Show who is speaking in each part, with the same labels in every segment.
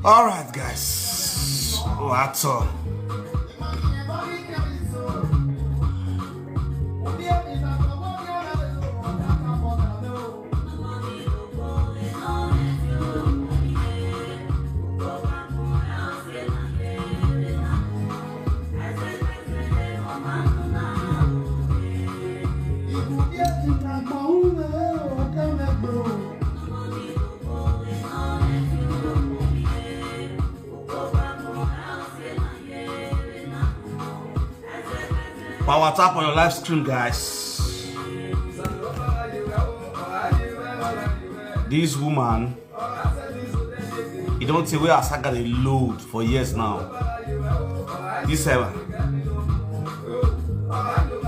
Speaker 1: All right, guys. That's all. Power tap on your live stream, guys. This woman, you don't see where I got a load for years now. This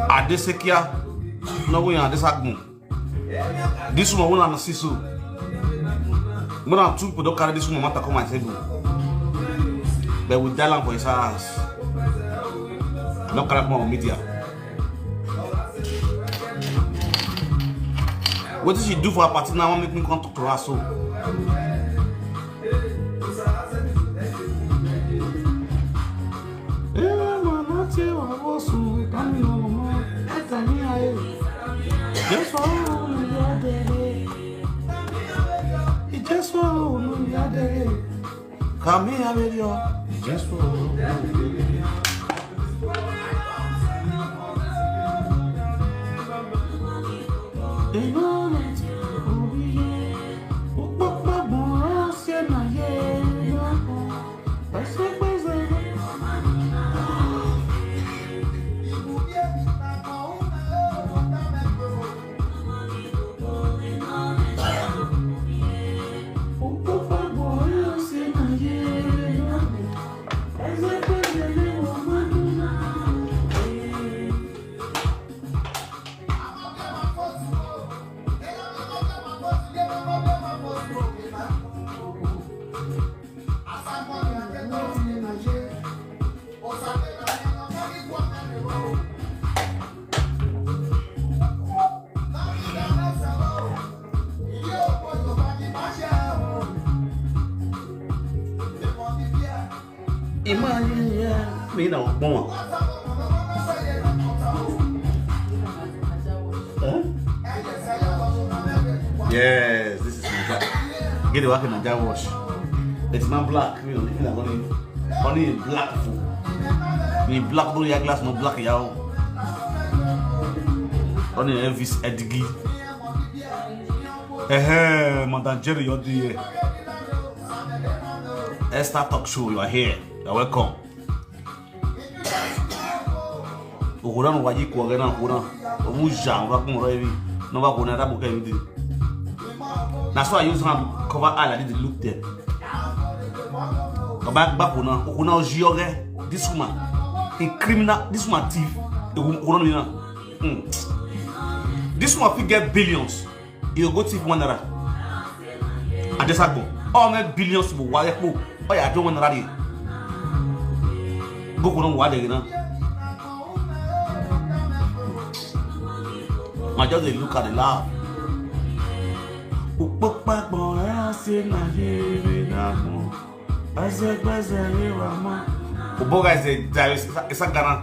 Speaker 1: Adesekia, no way on this agno. This woman won't see so. When I'm two people don't carry this woman to come and say, but we die for his house. Not correct more media. What did she do for her party now? Make me come to her so. Come here, video. Just for yes, this is Naija. Get the work in Naija wash. It's not black, you know, only black food. In black do your glass, no black yao. Only Elvis Edigi. Madam Jerry, you're the Esther Talk Show, you are here. You're welcome. Oran waji ko gana kuna omuja ngwa kumura hivi no ba kuna rabu ka hivi. That's why I use hand cover all I need to look there. Back kuna ojiore this woman a criminal, this woman thief. This woman fit get billions. You go thief one naira. Adesagbo all make billions to wale ko. Oh ya don't want naira. Go kuna wale na. I just look at the laugh. Upokpakpon ase na yere na mo. Azegbaze rewa ma. Oboga is a Ghana.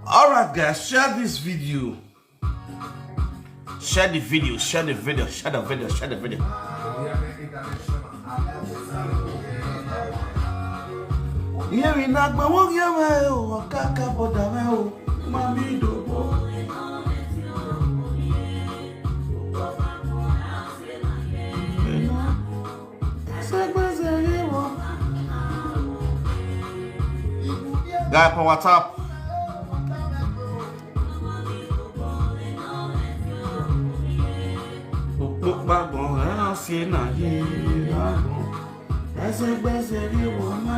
Speaker 1: Alright guys, share this video. Share the video. Yemi nagba wo yeme o kaka boda me o mami dobo. Guy for WhatsApp. Bagbon ase na ye bagbon. Azegbaze rewa ma.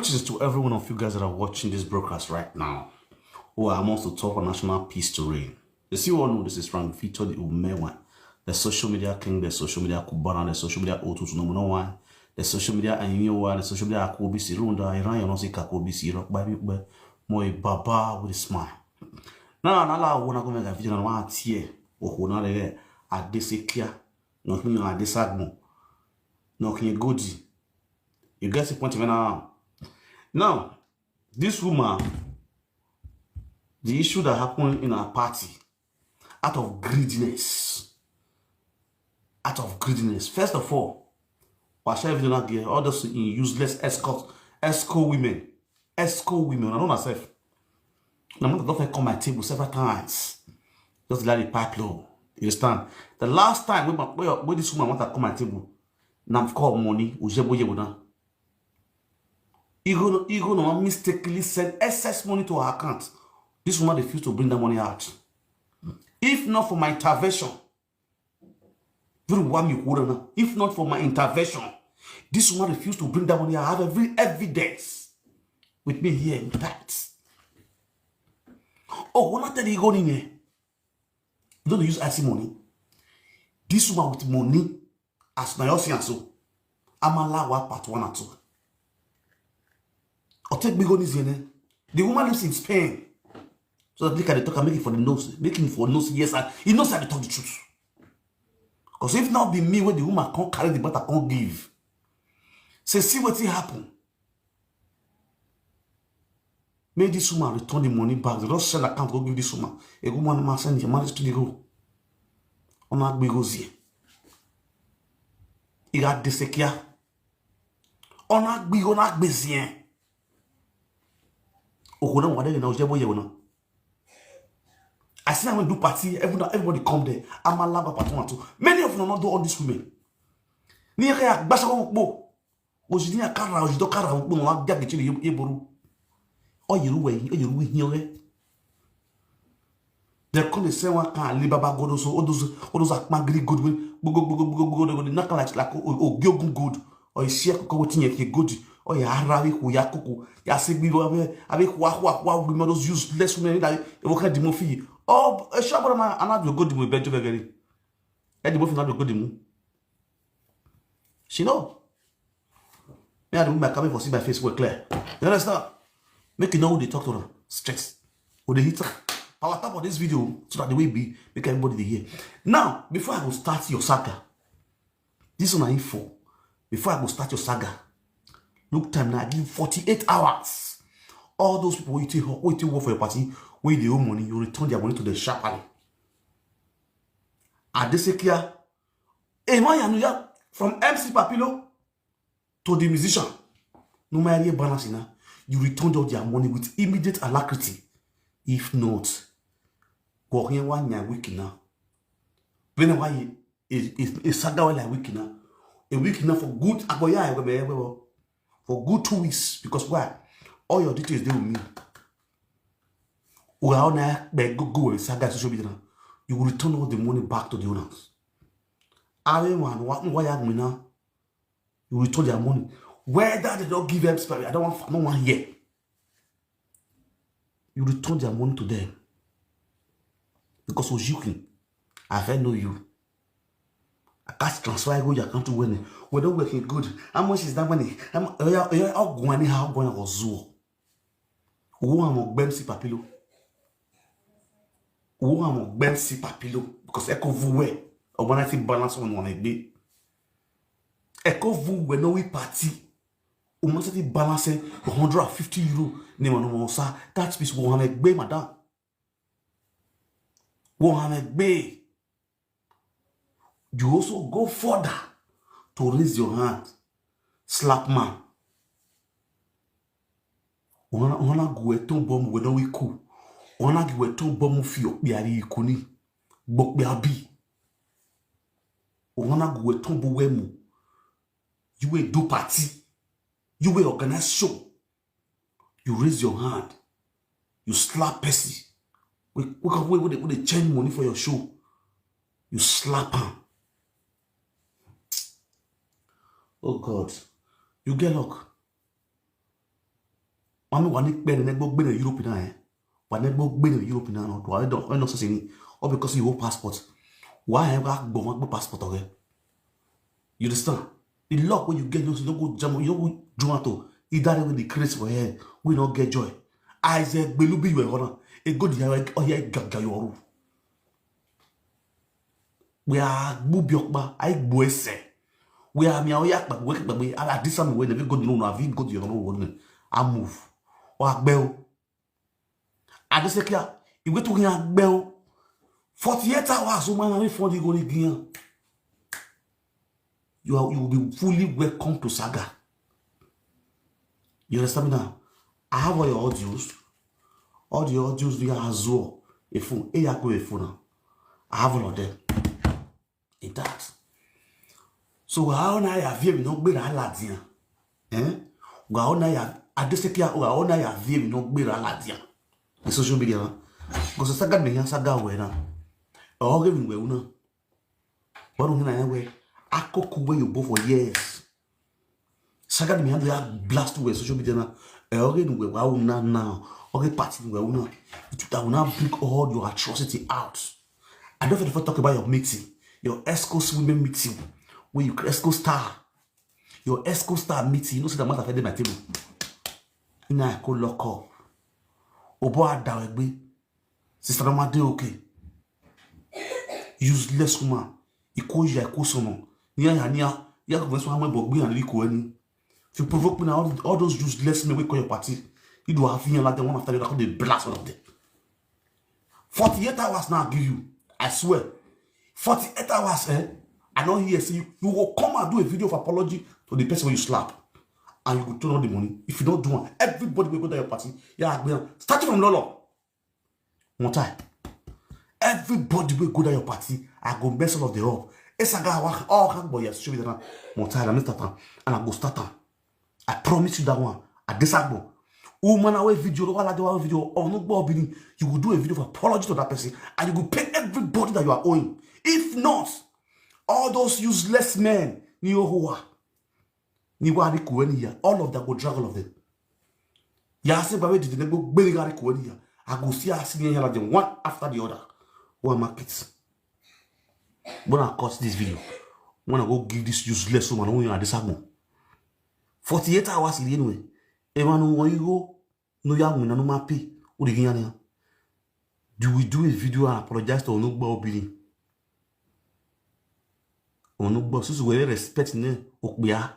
Speaker 1: Greetings to every one of you guys that are watching this broadcast right now, who are amongst the top of national peace to reign. As you all know, this is from Ooo Umenwan, the social media king, the social media Kubana, the social media ODUDU number one, the social media Anyiwa, the social media Akobi Sirunda, Iran, you know, say Kakobi Sirok, baby, Moy Baba with a smile. Now, I want to go make a video on one tier, or who not there, at this kia, nothing at this agmo, nothing goody. You guys, the point now. Now, this woman, the issue that happened in our party, out of greediness, first of all, all those useless escort women, I know myself. I'm not going to come my table several times, just let it pipe low. You understand? The last time when this woman want to come my table, now I've called money, you gonna mistakenly send excess money to her account. This woman refused to bring that money out. If not for my intervention, if not for my intervention, this woman refused to bring that money out. I have every evidence with me here in fact. Oh, when I tell you go in here, you don't use IC money. This woman with money, as na yosi and so, I'm allowed part 1 and 2. Or take big on the woman lives in Spain. So that they can talk and make it for the nose. Making it for nose, yes, and he knows how to talk the truth. Because if not be me, when the woman can't carry the butter, can't give. Say, see what happen. Make this woman return the money back. They don't sell account, go give this woman. A woman must send your marriage to the go. On that big goes here. Il a des séquia. On a big on a besoin. I see I'm going to do party, everybody come there. I'm a lava part 1 and 2. Many of them not do all these women. Ni rea basa ko mo. Ojini akara, ojido kara, mo wa dia gechiri yeboru. Oyiruwe hiore. They call the same one can Alibaba God also all those magri good go not like ogyogun good or share ko wetin yet good. Oh yeah, Arabi who yakuku, Yasibi, Abi women those useless women that evoke the movie. Oh, a shabba man, and have your good with Benjo Vegari. And the movie not good moon. She know. Me and the woman coming for see my face were clear. You understand? Make you know who they talk to her. Stress. Who they hit her. Power tap on this video so that the way be make everybody hear. Now, before I go start your saga, this is my info. Before I go start your saga. Look time now, I give you 48 hours. All those people waiting work for your party, where they owe money, you return their money to the sharp. Adesekia, from MC Papilo to the musician, no matter balance now, you return all their money with immediate alacrity. If not, go here 1 week now. When why a saga like week now, a week now for good. For good 2 weeks, because why? All your details they with me. We are now go and saga social media. You will return all the money back to the owners. I want why me now. You will return their money. Whether they don't give them space, I don't want no one here. You return their money to them. Because was you I know you. I can't transfer I go your account to win. We're not working good. How much is that money? How going to zoo? Who am I Ben si papilo? Who am I Ben si papilo? Because echo voué. Or when I think balance on one day. Echo vous when no we party. Ou must say balance 150 euro. Ne no sa. That piece 100 bay, madam. 100 bay. You also go further to raise your hand. Slap man. Ona go eton bom we no we cool. Ona go eton bom fio biari ikuni. Bok biabi. Ona go eton bo wemu. You will do party. You will organize show. You raise your hand. You slap Percy. We they change money for your show. You slap him. Oh God, you get luck. Mami wani kpere ne gbogbo in Europe na eh. Wani gbogbo in Europe na no. Do I don't say ni. Or because you have passport. Why ever go passport okay? You understand? The luck when you get you don't go jam, you don't go jumato. He died with the craze for here. We don't get joy. I said, Belubi, you are a good year. Oh, yeah, Gagayoru. We are Bubiokba. I boise. We are Miaoyak, but wake by me. I did some way. Never good no. I've been good. You know, I move. Or bell. I just say, you wait to hear bell. 48 hours. So man, before you go again. You will be fully welcome to Saga. You understand me now? I have all your audios. All the audios via Azure. A phone. A phone. I have all of them. In that. So how now you have you no be aladia? Eh? How now you adesekia how now you have you no be aladia? The social media. Because Saga me Saga we na. Oh, give me we una. What do you know? Akoku where you go for years. Saga me have blast with social media now. Again we now. Okay, party we una. That will now bring all your atrocity out. I don't want to talk about your meeting, your ESCO women meeting, where you ESCO star, your ESCO star meeting. You know, see the matter of my table. Ina I could lock up. Obo adawegbe. Sister Ramade okay. Useless woman. Iko ya iko sono. Ya go so how bogbi and liko any. If you provoke me now, all those useless men we call your party. You do have here like the one after the other, they blast one of them. 48 hours now I give you. I swear. 48 hours, eh? I don't hear see you. You will come and do a video of apology to the person you slap. And you will turn on the money. If you don't do one, everybody will go to your party. Yeah, starting from Lolo. One time. Everybody will go to your party. I go mess all of the up. It's a guy all can boy show me that one time. And I go start. I promise you that one. I disable. Woman video, or no bobbing. You will do a video of apology to that person, and you will pay everybody that you are owing. If not, all those useless men, all of them will drag all of them. I go see us them one after the other. One markets. When I cut this video, when I go give this useless woman only at this 48 hours in anyway. Emmanuel, when you go, no young no mappy, what do we do a video and apologize to Onugba Obini? Onugba, so we respect ne Okbia.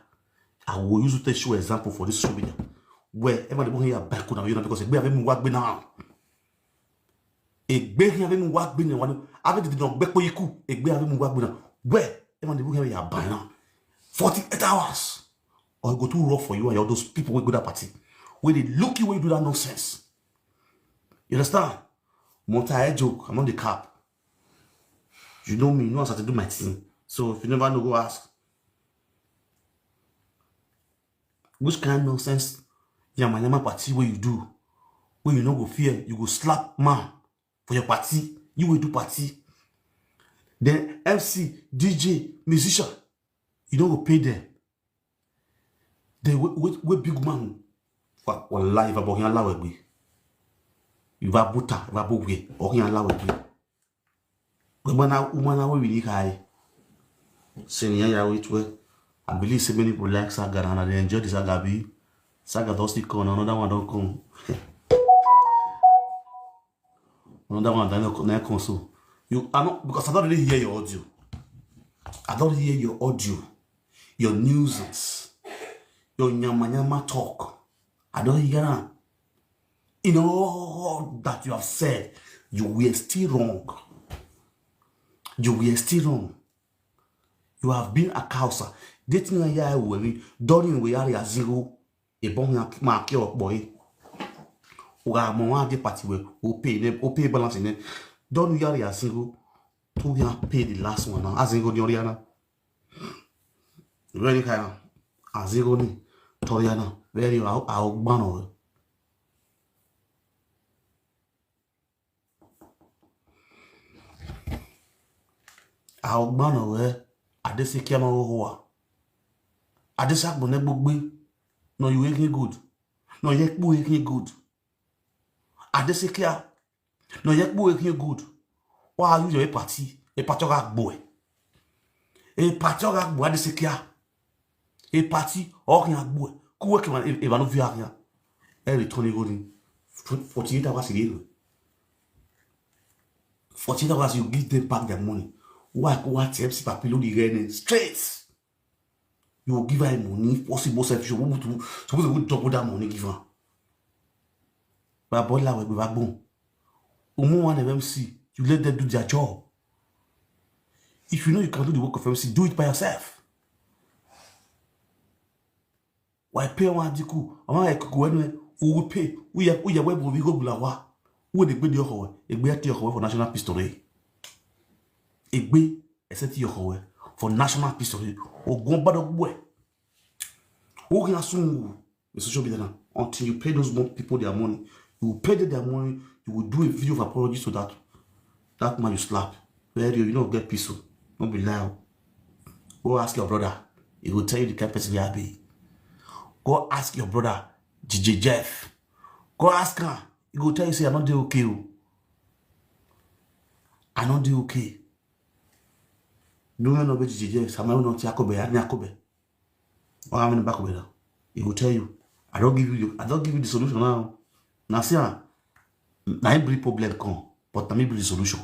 Speaker 1: I will use to show example for this social media. Where everybody here back on you because we have him work now. A big have him work bin one. I did not back for you. A big have him work now. Where everybody here by now. 48 hours. Or go too rough for you and all those people will go to that party. When they look you when you do that nonsense. You understand? Monta joke, I'm on the cap. You know me, you know how to do my thing. So if you never know, go ask. Which kind of nonsense Yama party where you do? When you no go fear, you go slap man for your party. You will do party. Then MC, DJ, musician, you don't go pay them. They wait big man. Wallahi va bo yan lawe gbe. You va buta, va bo we, o yan lawe gbe. We mana we ni kai. Senior ya we twe. I believe so many people like Saga and they enjoy this Saga be. Saga does still come, another one don't come. Another one don't come so. You are not because I don't really hear your audio. I don't hear your audio, your newses. Your nyama talk. I don't hear that. In all that you have said, you were still wrong. You were still wrong. You have been a causa. Dating a year away, during we are a zero, a bon market of boy. Who are more the party who pay them, who pay balance in it. Don't we are a single, 2 years pay the last one now, as in go Diana. Really kind of as you go. Toriana, very out banner. Our banner, I just say, Kiama, I just have no you ain't good. no yek bu ekin good. Adesekia, no yek bu ekin good. Wa use your party, a patogak boy. A patogak boy adesekia. A party, or kin boy. Ku work man evanu via. Every 20 golden 48 hours a day. 48 hours you give them back their money. What MC Papilo the rain straight. You will give her money, possible self. You supposed to double that money give her. But boy la we be bon. One of MC, you let them do their job. If you know you can do the work of MC, do it by yourself. Why pay one diku? Ama ekuku anyway. Who will pay? We have web we go bulawa. Who the bid your a beat your for national pistolet. A be a set your for national pistolet or go bad of boy. Who can assume the social media until you pay those people their money? You will pay them their money, you will do a video of apology to that man you slap. Where you don't get peaceful. Don't be loud. Go ask your brother. He will tell you the kind of person you are be. Go ask your brother. DJ Jeff, go ask her. He go tell you, say, I'm not doing okay. I'm not doing okay. No one know DJ Jeff. I'm not Yakobe. I'm Yakobe. Or I'm in the back of it. He will tell you, I don't give you the solution now. Now see, I bring problem come, but I bring the solution.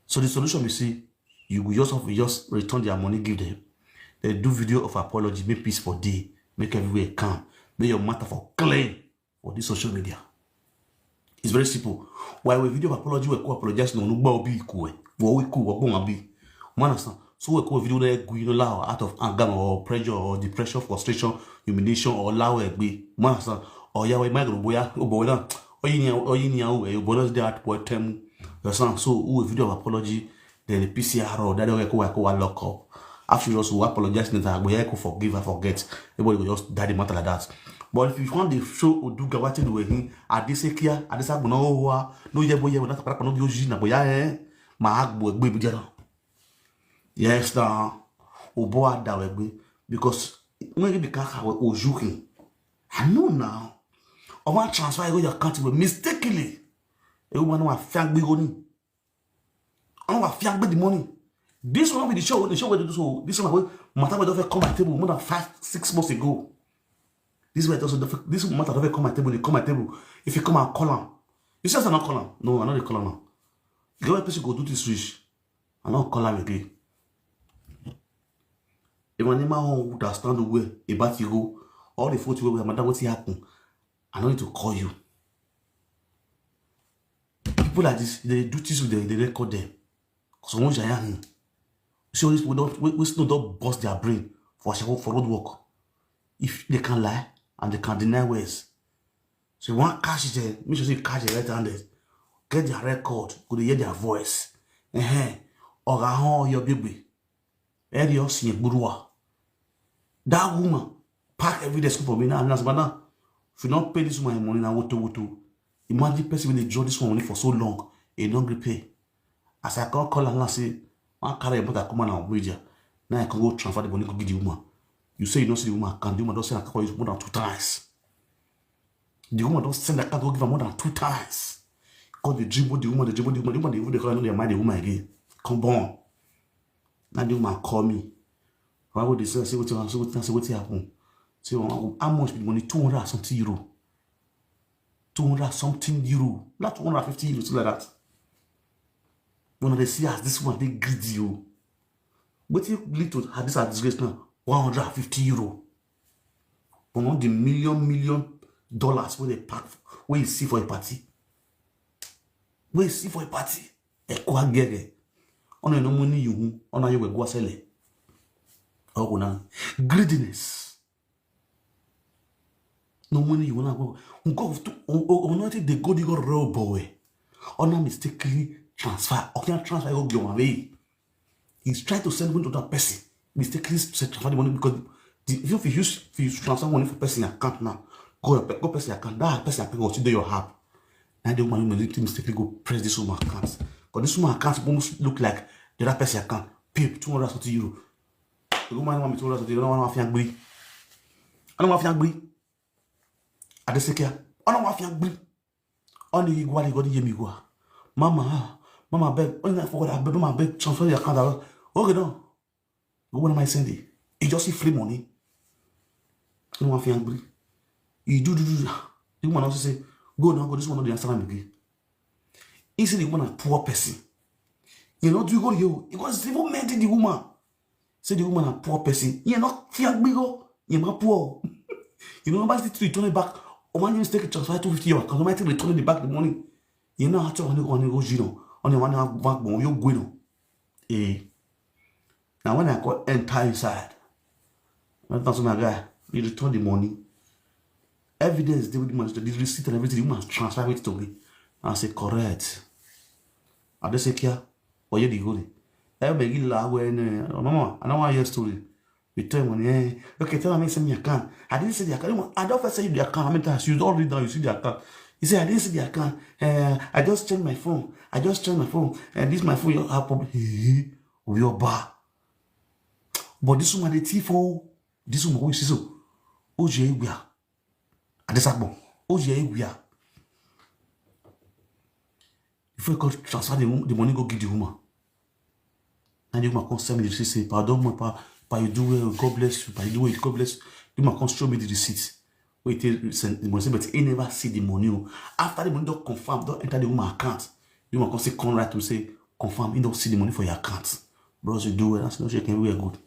Speaker 1: So the solution you see, you will just return their money, give them. They do video of apology, make peace for day, make everywhere calm. Make your matter for clean for this social media. It's very simple. Why we video of apology, we apologize no be cool. We cool, be. Understand? So we call video there go allow out of anger or pressure or depression, frustration, humiliation or allow it be. Understand? Or yeah, we might go boya, boya. Or you know, bonus there at point term. So we video of apology, then the PCR or that we lock up. After you also apologize, we forgive and forget. Everybody will just die the matter like that. But if you want the show ODUDU watching the way Adesekia, Adesa Bonowa, no yeboye, not a crack on your gina, boya, my agbo, baby jana. Yes, now, Oboa Dawebe, because maybe the car was joking. I know now. I want to transfer your account mistakenly. A woman who have found big money. I want to find the money. This one with the show where they do so. This one matter where come my table more than 5-6 months ago. This matter don't come my table. They come my table. If you come and call him, you say I'm not call him. No, I'm not the call him. The other person go do this switch. I'm not call him again. If my name would understand the way about you go, all the photos where matter what happen, I don't need to call you. People like this, they do this with them, they record them. So once I am. So we still don't bust their brain for road work. If they can lie and they can deny ways. So you want cash it, make sure you catch it right-handed. Get their record, go to hear their voice. Or your baby. Your senior burua. That woman pack every day for me now. Now, if you don't pay this woman money now, what? Imagine person when they draw this money for so long, they don't repay. As I can't call her and say, I carry about that come on media. Now I can go transfer the money to give the woman. You say you don't see the woman, can the woman don't send a call more than 2 times. The woman don't send a card to give her more than 2 times. Because the dribble the woman, they call her, they mind the woman again. Come on. Now the woman call me. Why would they say what happened? Say how much money? 200 something euro. 200 something euro. Not 250 euros, something like that. When they see as this one, they greedy you. But you lead to have this disgrace now, 150 euro. For all the million dollars where they pack, where you see for a party. Where you see for a party. Ekwa gege. On no money you, on you will go sell it. Oh, now greediness. No money you wanna go. Not they go the real boy. On a mistakenly transfer. Or can't transfer go your way. He's trying to send money to that person. Mistakenly transfer the money because if you transfer money for person account now, go person account. That person account will see your app. And the woman will mistakenly go press this woman account. Because this woman account almost look like the other person account. Pay 240 euro. The woman want me 240 euro. I don't want to agree. adesekia ona wa fian gbi oni igwali godi yemi gwa mama beg only forward I beg mama beg transfer your account okay no go when am I send it you just see free money no wa fian gbi you do you man also say go now go this one no dey answer am again he say the woman a poor person you know do you go here because even meant the woman say the woman a poor person you not fian gbi go you ma poor you know nobody to return it back or man you take a transfer 250 your account nobody return it back the money you know how to on go you on the one back bon you go no now when I go enter inside that's my guy you return the money evidence they with the money the receipt and everything you must transfer it to me I say correct I just say kia or you the go I beg you la when mama I don't want your story return money okay tell me send me account I didn't say the account I don't first say the account how many times you don't read down you see the account he said I didn't see the account I just changed my phone and this my phone you have problem we are bar but this one the thief this one who is so oje igwa adesagbo oje igwa if you could transfer the money go give the woman and the woman come send me the receipt say pardon my pa you do well God bless you pa you do well God bless you the woman come show me the receipt wait send the money but he never see the money after the money don't confirm don't enter the woman account the woman come say come right to say confirm he don't see the money for your account bros you do well that's not shaking very good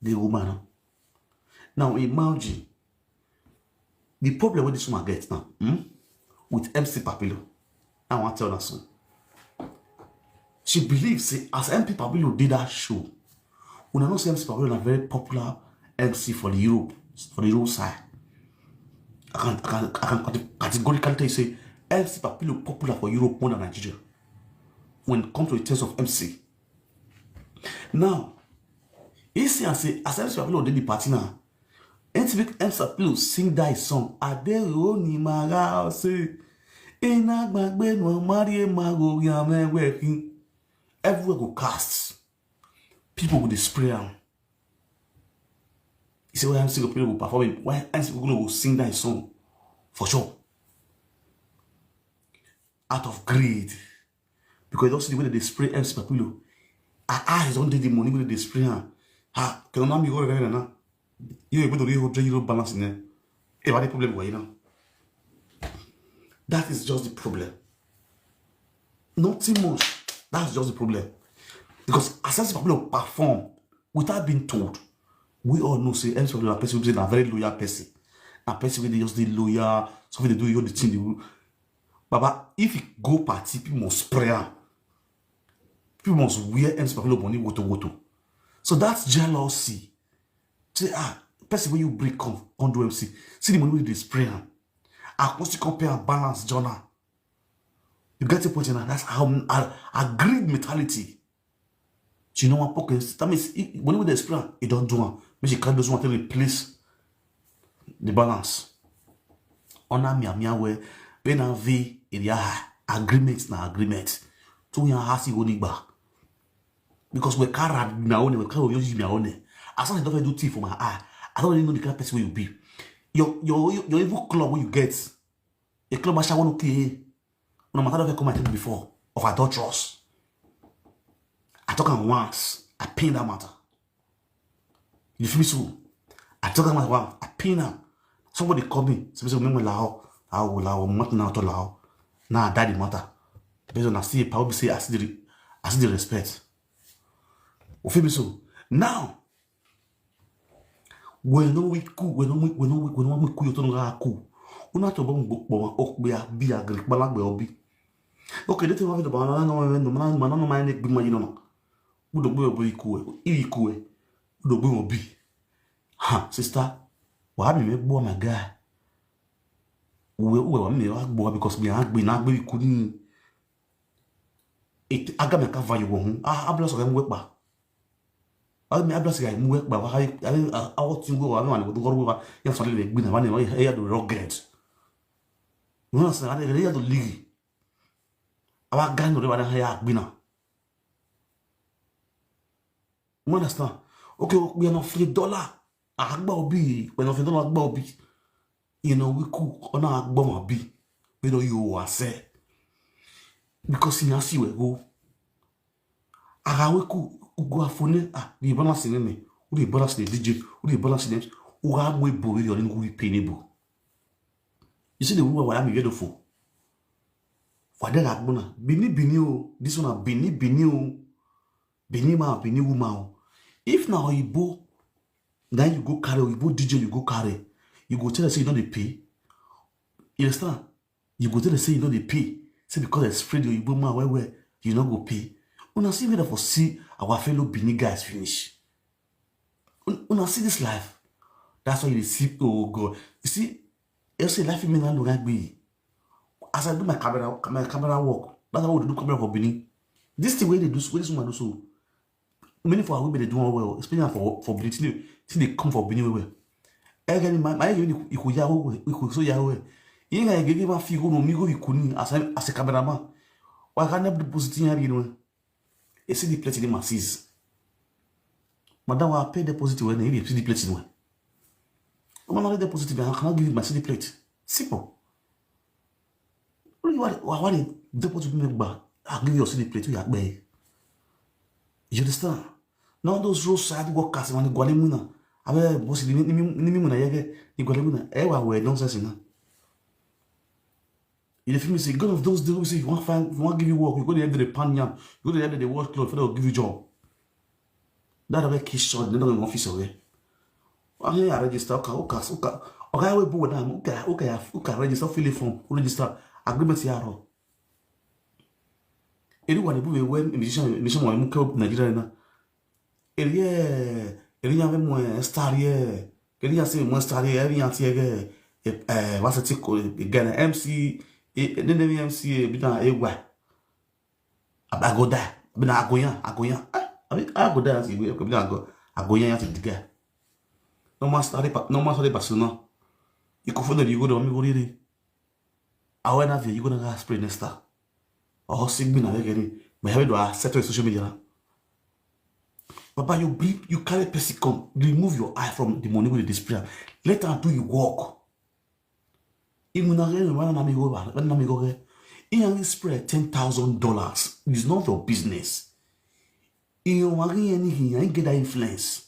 Speaker 1: the woman now imagine the problem with this woman gets now with MC Papilo I want to tell her son she believes say as MP Papilo did that show when I know say MC Papilo is a very popular MC for the Europe side I can categorically tell you say MC Papilo popular for Europe more than Nigeria when it comes to the terms of MC now he say as MC Papilo did the party now MC Papilo sing that song Adero ni maga say ina gbagbe no mari mago yame working everywhere go cast people with the spray am he say when MC Papilo will perform it when MC Papilo will sing that song for sure out of greed because you don't see the way they spray MC Papilo her eyes don't take the money when they spray am can not be go right now you able to real balance in there if any problem why now that is just the problem nothing much that's just the problem because as people perform without being told we all know say MC Papilo person is a very loyal person a person wey just dey loyal something they do the thing they do baba if you go party people must spray am people must wear MC Papilo money woto so that's jealousy say person when you break come on do MC see the money wey dey spray am once you compare and balance journal you get the point now that's how a greed mentality so you know one pocket that means money wey dey spray am e don do am make you carry those one to replace the balance honor me where when I v area agreement na agreement to yan hasi go nigba because we carry na own we carry use me own as I don't do tea for my eye I don't really know the kind of person where you be your evil club where you get a club I shall want to play no matter if I come at it before of adulterous I talk on once I pain that matter you feel me so I talk on once I pain them somebody call me somebody remember lao matter now to lao now daddy matter based on I see probably say I see the respect you feel me so now we no we cool you to no cool una to bon okbe bi agri balagbe obi okay they tell me about no mind big man you know udogbe obi iku udogbe obi sister what happen me gbo my guy we wa me wa gbo because me agbe na agbe iku ni it aga me ka value wo hu ablo so we pa me ablo so mu we pa wa I think go wa me go go ya so le gbe na wa ne ya do regret no say I dey to league our gang no dey wa ya gbe na you understand okay we are not $3 agba obi we no $3 agba obi You know, we cook on our bomb be. You know, you are say. Because in see we go. Aga we cook, go afone, the balance in me. We balance the DJ, we balance them. We have we bo, we are in we penable. You see the woman why I'm beautiful. Wade Ragbona, Bini o, this one a Bini o, Bini woman. If now Oyibo, then you go carry Oyibo DJ, you go carry, you go tell us say you know they pay. You understand? You go tell us say you know they pay. Say because they spread the Oyibo man where you not go pay. Una see me for see our fellow Bini guys finish. Una see this life. That's why you see, oh God. You see, you say life in me not look be. As I do my camera work, that's how we do camera for Benin. This the way they do, this woman do so. Many for our women they do well, especially for Benin. Till they come for Benin well. Again, my you could yaho, we could so yaho. You ain't give a figure no me go you couldn't as a cameraman. Why can't I deposit in here? You see the plate in the masses. Madam, I pay deposit when they see the plate in one. I'm not deposit, I cannot give you my CD plate. Simple. What is deposit make back? I'll give you a CD plate to your bay. You understand? Now those roadside workers when the Gualimuna, I will boss the Nimuna Yage, the Gualimuna, ever nonsense in. If you say, God of those days, say, you want to give you work, you go to the end of the pan yam, you go to the end of the work clothes, they'll give you job. That way, kiss short, they're not in office away. I register, okay, I will board them, okay, register, fill it from, register, agreement here. Anyone who will mission when you come Nigeria. Elia have star here, Elia say, one star here, every answer, what's a tickle again, MC. Then the MC be na ewa. I go there. Be na agoyan. I go there as we be na go agoyan ya tidiga. No mas study Barcelona. You go follow you go do me go really. I wanna be you go na spray nesta. Oh sig be na again. Me have do settle social media. Papa you carry person come remove your eye from the money with the display. Let her do your work. You spread $10,000. It's not your business. You ain't get that influence.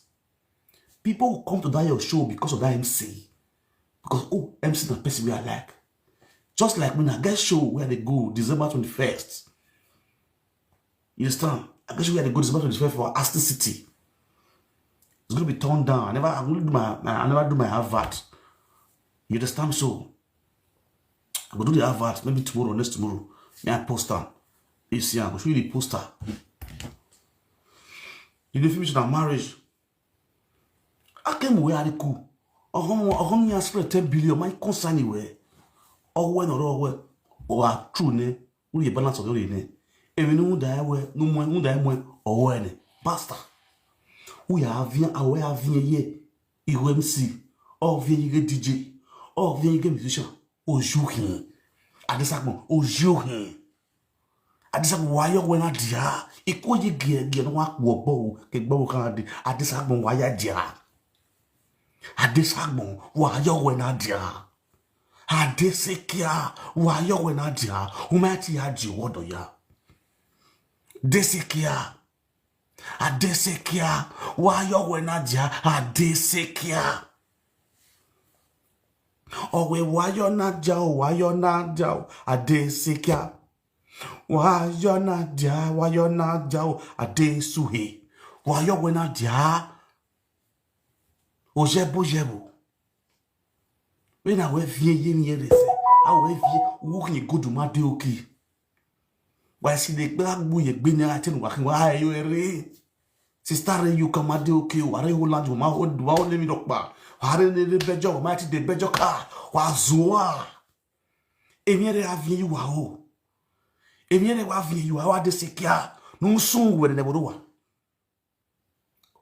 Speaker 1: People will come to that your show because of that MC. Because MC is the person we are like. Just like when I get show where they go December 21st. You understand? I guess where they go December 21st for Aston City. It's gonna be turned down. I never do my advert. You understand? So I go do the advert maybe tomorrow, next tomorrow. May I post them? You see, I go show you the poster. You don't finish that marriage. I came where I cool. How many spread 10 billion? My concern anywhere. Or when or true ne? We balance of your name. Even no die where no more or when basta. We are aware ye. UMC or via DJ or via musician. Ojuhin. Adisagmo, ojuhin. Adisagmo waya wena dia. Iko ye gie no wa wo ke gbo kan di. Adisagmo waya dia. Adisagmo waya wena dia. Adesekia waya wena dia. Umati ya ji wodo ya. Desekia. Adesekia waya wena dia. Adesekia. Owe wayo na jao adesekia. Wayo na jao adesuhe. Wayo wena dia. Ojebo. When I wear vie rese. I wear vie walking a good made okay. Why see the black boy been at walking why you re? Sister you come ade okay. Ware you land you ma hold let me look back. Hare ne bejo mighty de bejo ka wazoa emiere avie you wa emiere wa avie you wa de sekia no sun we ne bodowa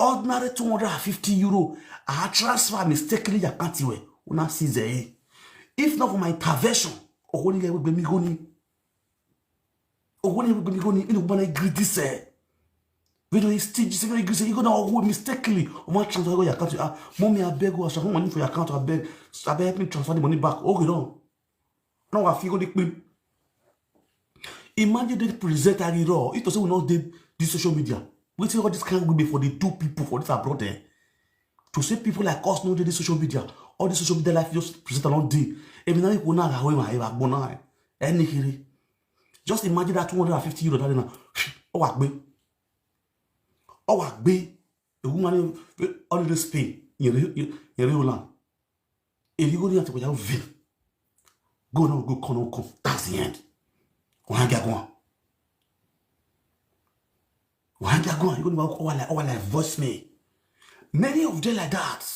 Speaker 1: ordinary €250 I transfer mistakenly account we una size if not for my intervention ogoni le we mi goni inu bana greedy say Video is stage, you go down mistakenly. Or my transfer your account. Mommy, I beg you, I shall money for your account. I beg help me transfer the money back. Okay, no. Now I feel the queen. Imagine they present a raw. It also will not do this social media. We see all this kind of be for the two people for this abroad there. To say people like us know this social media. All the social media life just present along day. Every night we now have any just imagine that €250 that now. Oh, be a woman on the Spain, in real land. If you go there to go veil, go no, go. That's the end. One get one. You're going to walk all like voice me. Many of them like that.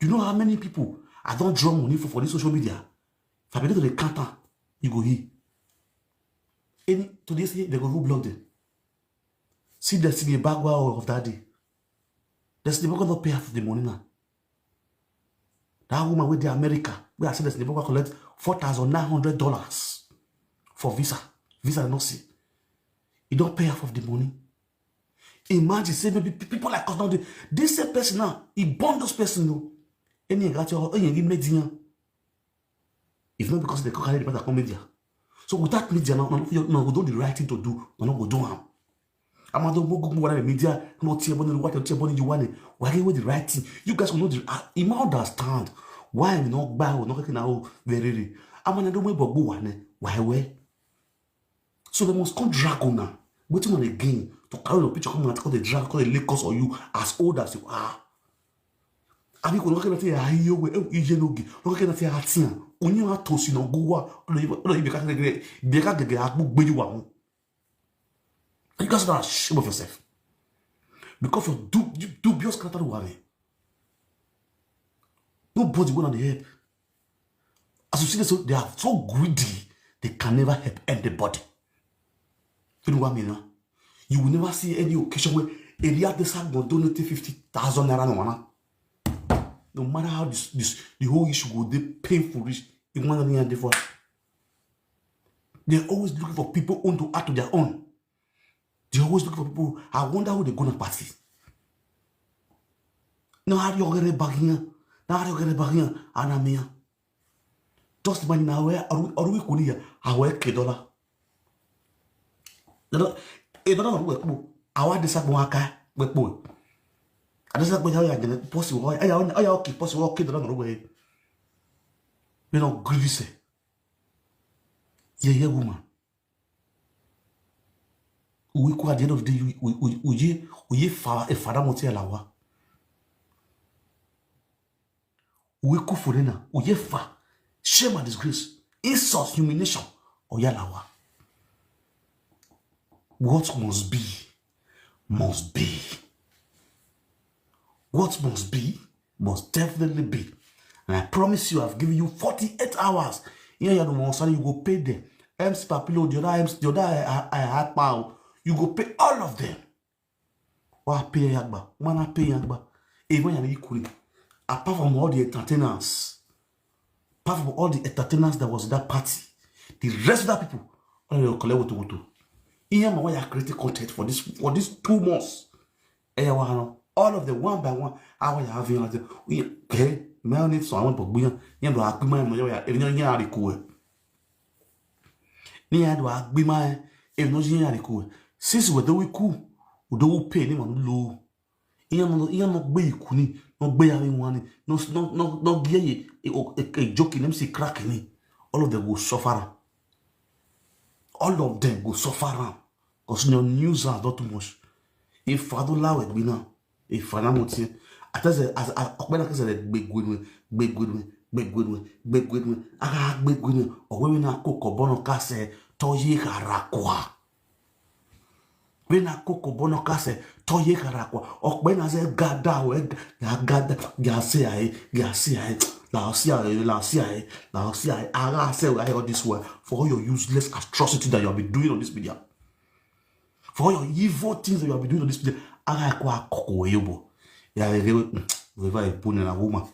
Speaker 1: You know how many people I don't draw money for this social media? If I go to the counter, you go here. Today, they go block them. See the background of that day. Destiny Boga not pay half of the money now. That woman with the America, where I said Destiny Boga collect $4,900 for visa. Visa not see. He don't pay half of the money. Imagine, say maybe people like us now, this same person now, he bond those person no. Any got your media. If not because they can't carry the media. So without media now, no, we do the right thing to do, no, we do them. I'm not going to media, not tear money, what tear money you want. Why are you the right thing? You guys will know you might understand why I'm not bad or not getting out very. I'm going to do my one. Why? So they must come drag on now. Waiting on again to carry the picture, come and call the drag, call the Lakers or you as old as you are. I mean, look at the high way, look at the Hatia. When you are tossing no go, or you can't get a book where you are. You guys are ashamed of yourself. Because of dubious character worry. Nobody will not help. As you see this, they are so greedy, they can never help anybody. You know what I mean? Huh? You will never see any occasion where a real desert will donate 50,000 naira. No matter how the whole issue go, they painful rich. They're always looking for people own to add to their own. They're always looking for people. I wonder who they're gonna party. Now how do you get a bagina? Now how do you get a bagina? Anamia. Just money now where are we could hear? I work $1. I want this at Waka with boy. I just like how I get possible. I keep possible kid along the way. You know, grievous. Yeah, woman. We could at the end of the day, we father motia lawa. We could for dinner, we fa shame and disgrace, insult, humiliation, or yalawa. What must be, must be. What must be, must definitely be. And I promise you, I've given you 48 hours. Here you go pay them. Ems papilo, the other I had power. You go pay all of them. Why pay yagba? Wanna pay yagba? Even you're equally. Apart from all the entertainers, that was that party, the rest of that people, all you collect what to. Here, my way I created content for this 2 months. All of them one by one. How you having like we okay? Mel needs so I want to be here. You know, I my if you know you cool. Near do I be my if no you cool. Since we do we cool, we do pay them on low. You know, be kuni, no be having one, no gear a joking them see cracking. All of them will suffer. All of them will suffer. Because no news are not too much. If I don't allow it, we know. If I don't see, I tell you, as I said, big good one. I big good or women are cook or bono case, toye harakwa. When I cook or bono case, toye harakwa, or when I say gada, Garcia, I say I heard this word for all your useless atrocity that you have been doing on this video. For all your evil things that you have been doing on this video. I kwa koko yobo. Ya we va epone na woman.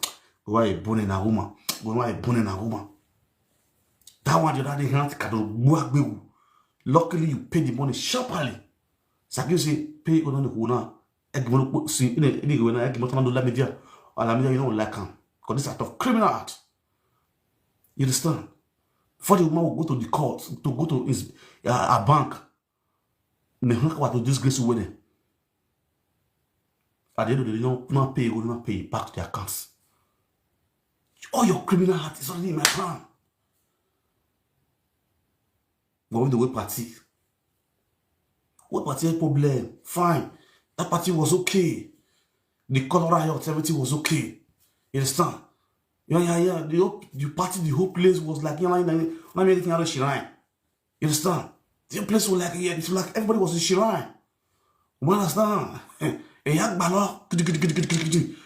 Speaker 1: That one you that hand kado buagbewu. Luckily you pay the money sharply. Saki say pay on the huna. Egg see in any when I give la media. Or la media, you don't like him. Because this act of criminal act. You understand? Before the woman will go to the court to go to his a bank. Me what to disgrace with them. At the end of the day, not pay, will not pay back to their accounts. All your criminal heart is already in my plan. But with the way party. What party problem? Fine. That party was okay. The color riot, everything was okay. You understand? Yeah. The party, the whole place was like, not anything out of shrine. You understand? The place was like, it's like everybody was in shrine. You understand? And yak balo,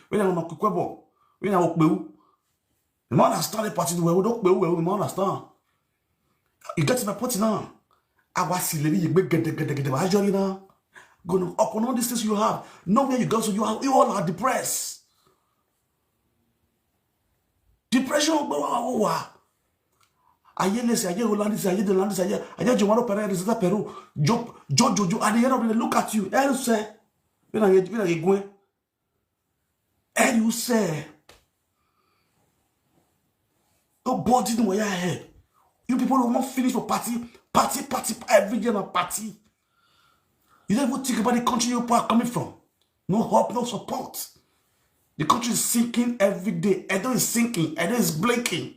Speaker 1: when I'm not quickable, when I walk you understand the party the way we don't we understand. You get to my party now. I was see lady, you get I join you now. Going up on all these things you have. Nowhere you go, so you all are depressed. Depression, aye Hollandis, aye the landis, aye Jomaro Pereira, Peru, Jojo, at the end of the look at you, and you say, when I go, and you say, nobody know where I head. You people will not finish for party, every year of party. You don't even think about the country you are coming from. No hope, no support. The country is sinking every day. Edo is sinking. Edo is blinking.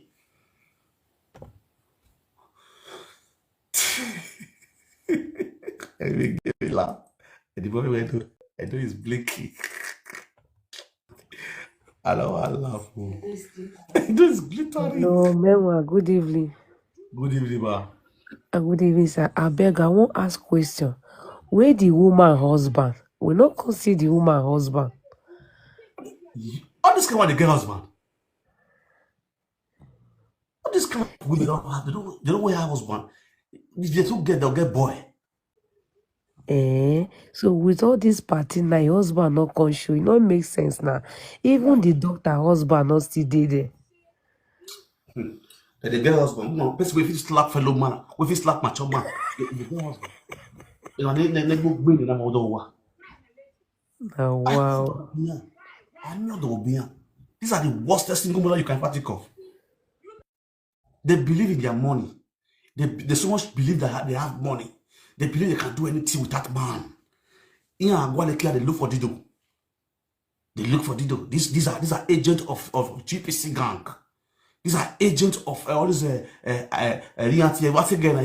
Speaker 1: I mean, laugh. And the moment Edo is blinking. I know I laugh. Edo is glittering.
Speaker 2: No, Menwa, good evening.
Speaker 1: Good evening, ma.
Speaker 2: Good evening, sir. I beg, I won't ask question. Where the woman husband? We not come see the woman husband.
Speaker 1: All this kind of the girl husband. All this kind of women don't have. They don't wear husband. They don't get. They'll get boy.
Speaker 2: So with all this party now, your husband not come show. It not make sense now. Even the doctor husband not still there.
Speaker 1: The girl husband. No, person if you slap fellow man, if you slap macho man, the girl husband. You know, they go bring them out of war.
Speaker 2: Oh, wow.
Speaker 1: I know the Obian. These are the worstest single mother you can think of. They believe in their money. They so much believe that they have money. They believe they can do anything with that man. In Angualekia, they look for Dido. They look for Dido. These are agents of GPC gang. These are agents of all these what's again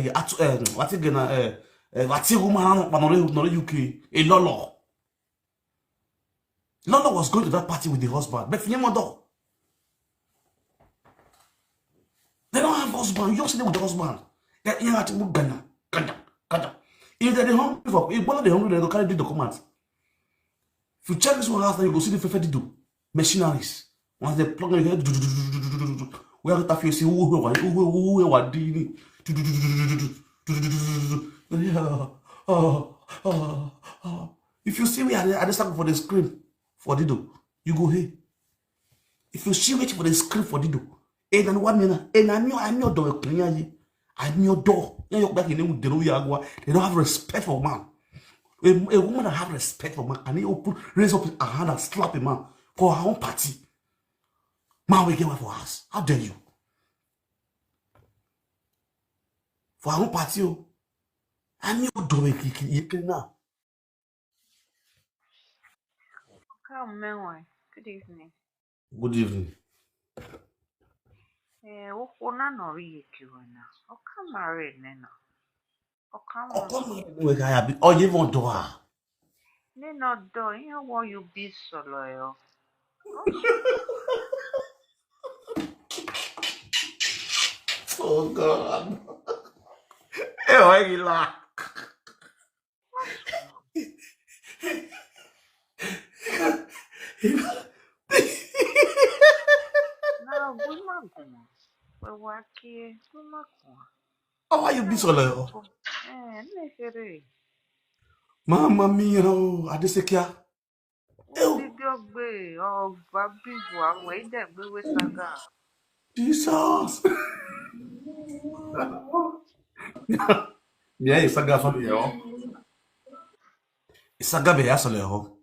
Speaker 1: UK, a lolo. Lolo was going to that party with the husband. But they don't have husband. You don't see them with the husband. They're here at Ghana. If they're hungry for, if one of the hungry, they go carry the documents. If you check this one house, then you go see the Fefe do machineries. Once they plug in, we have to see who are doing. If you see me at the start for the screen for Dido, you go here. If you see me for the screen for Dido, and then 1 minute, and I know door clean. I know door. They don't have respect for man. A woman that have respect for man, and he raise up her hand and slap a man for her own party. Man, we get one for us. How dare you? For our own party, I knew do it now.
Speaker 3: Good evening.
Speaker 1: Good evening.
Speaker 3: Una no iye-eki na. Oka married nena. Oka
Speaker 1: Oh, come on, oh, you want to her?
Speaker 3: Nena do, you want you be solo yo.
Speaker 1: Oh God. Hey, why you laugh?
Speaker 3: Na good man kuma. We waki good man kuma.
Speaker 1: Oh, why you be so low?
Speaker 3: Nekere.
Speaker 1: Mamma mia, Adesekia.
Speaker 3: Bigogbe of babibu awon ide gbewe saga.
Speaker 1: Jesus. Yeah, it's a guy from here. Isagabe ya sole ho.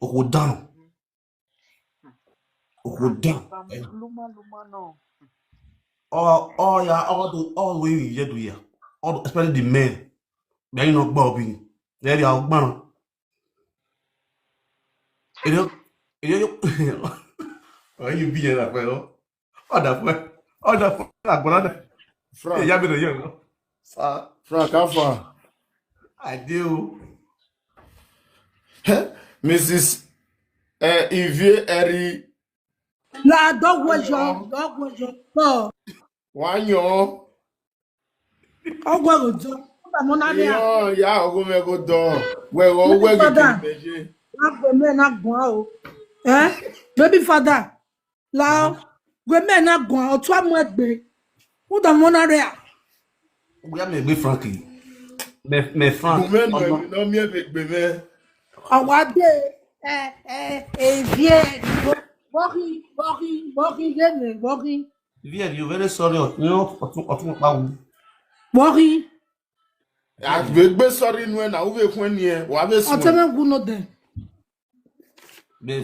Speaker 1: Okodano. Okodano.
Speaker 3: Luma no.
Speaker 1: All we do here. All especially the men. They ain't not bobbing. They are man. You oh, you be here, well. Oh, that way. Oh, that way.
Speaker 4: Frank,
Speaker 1: Yeah, be the young.
Speaker 4: Frank, how far?
Speaker 1: I do.
Speaker 4: Mrs. Iye-eki.
Speaker 5: La dog was your dog.
Speaker 4: Wanyo.
Speaker 5: Oh, well, I'm on there.
Speaker 4: Ya ogumego do. We
Speaker 5: Baby father,
Speaker 4: meje.
Speaker 5: not go men not go. Baby father, la go men not go. Twa mo egbe. Who the one area?
Speaker 1: We have me Frankie. Me Frank.
Speaker 4: Gumen no mi egbe me.
Speaker 5: Awade vie. Worry, game, worry.
Speaker 1: Yeah, you very sorry. You know,
Speaker 5: Worry.
Speaker 4: Agbe sorry nu na wo be kun ni e. Wa be sun.
Speaker 5: Oteme go no den.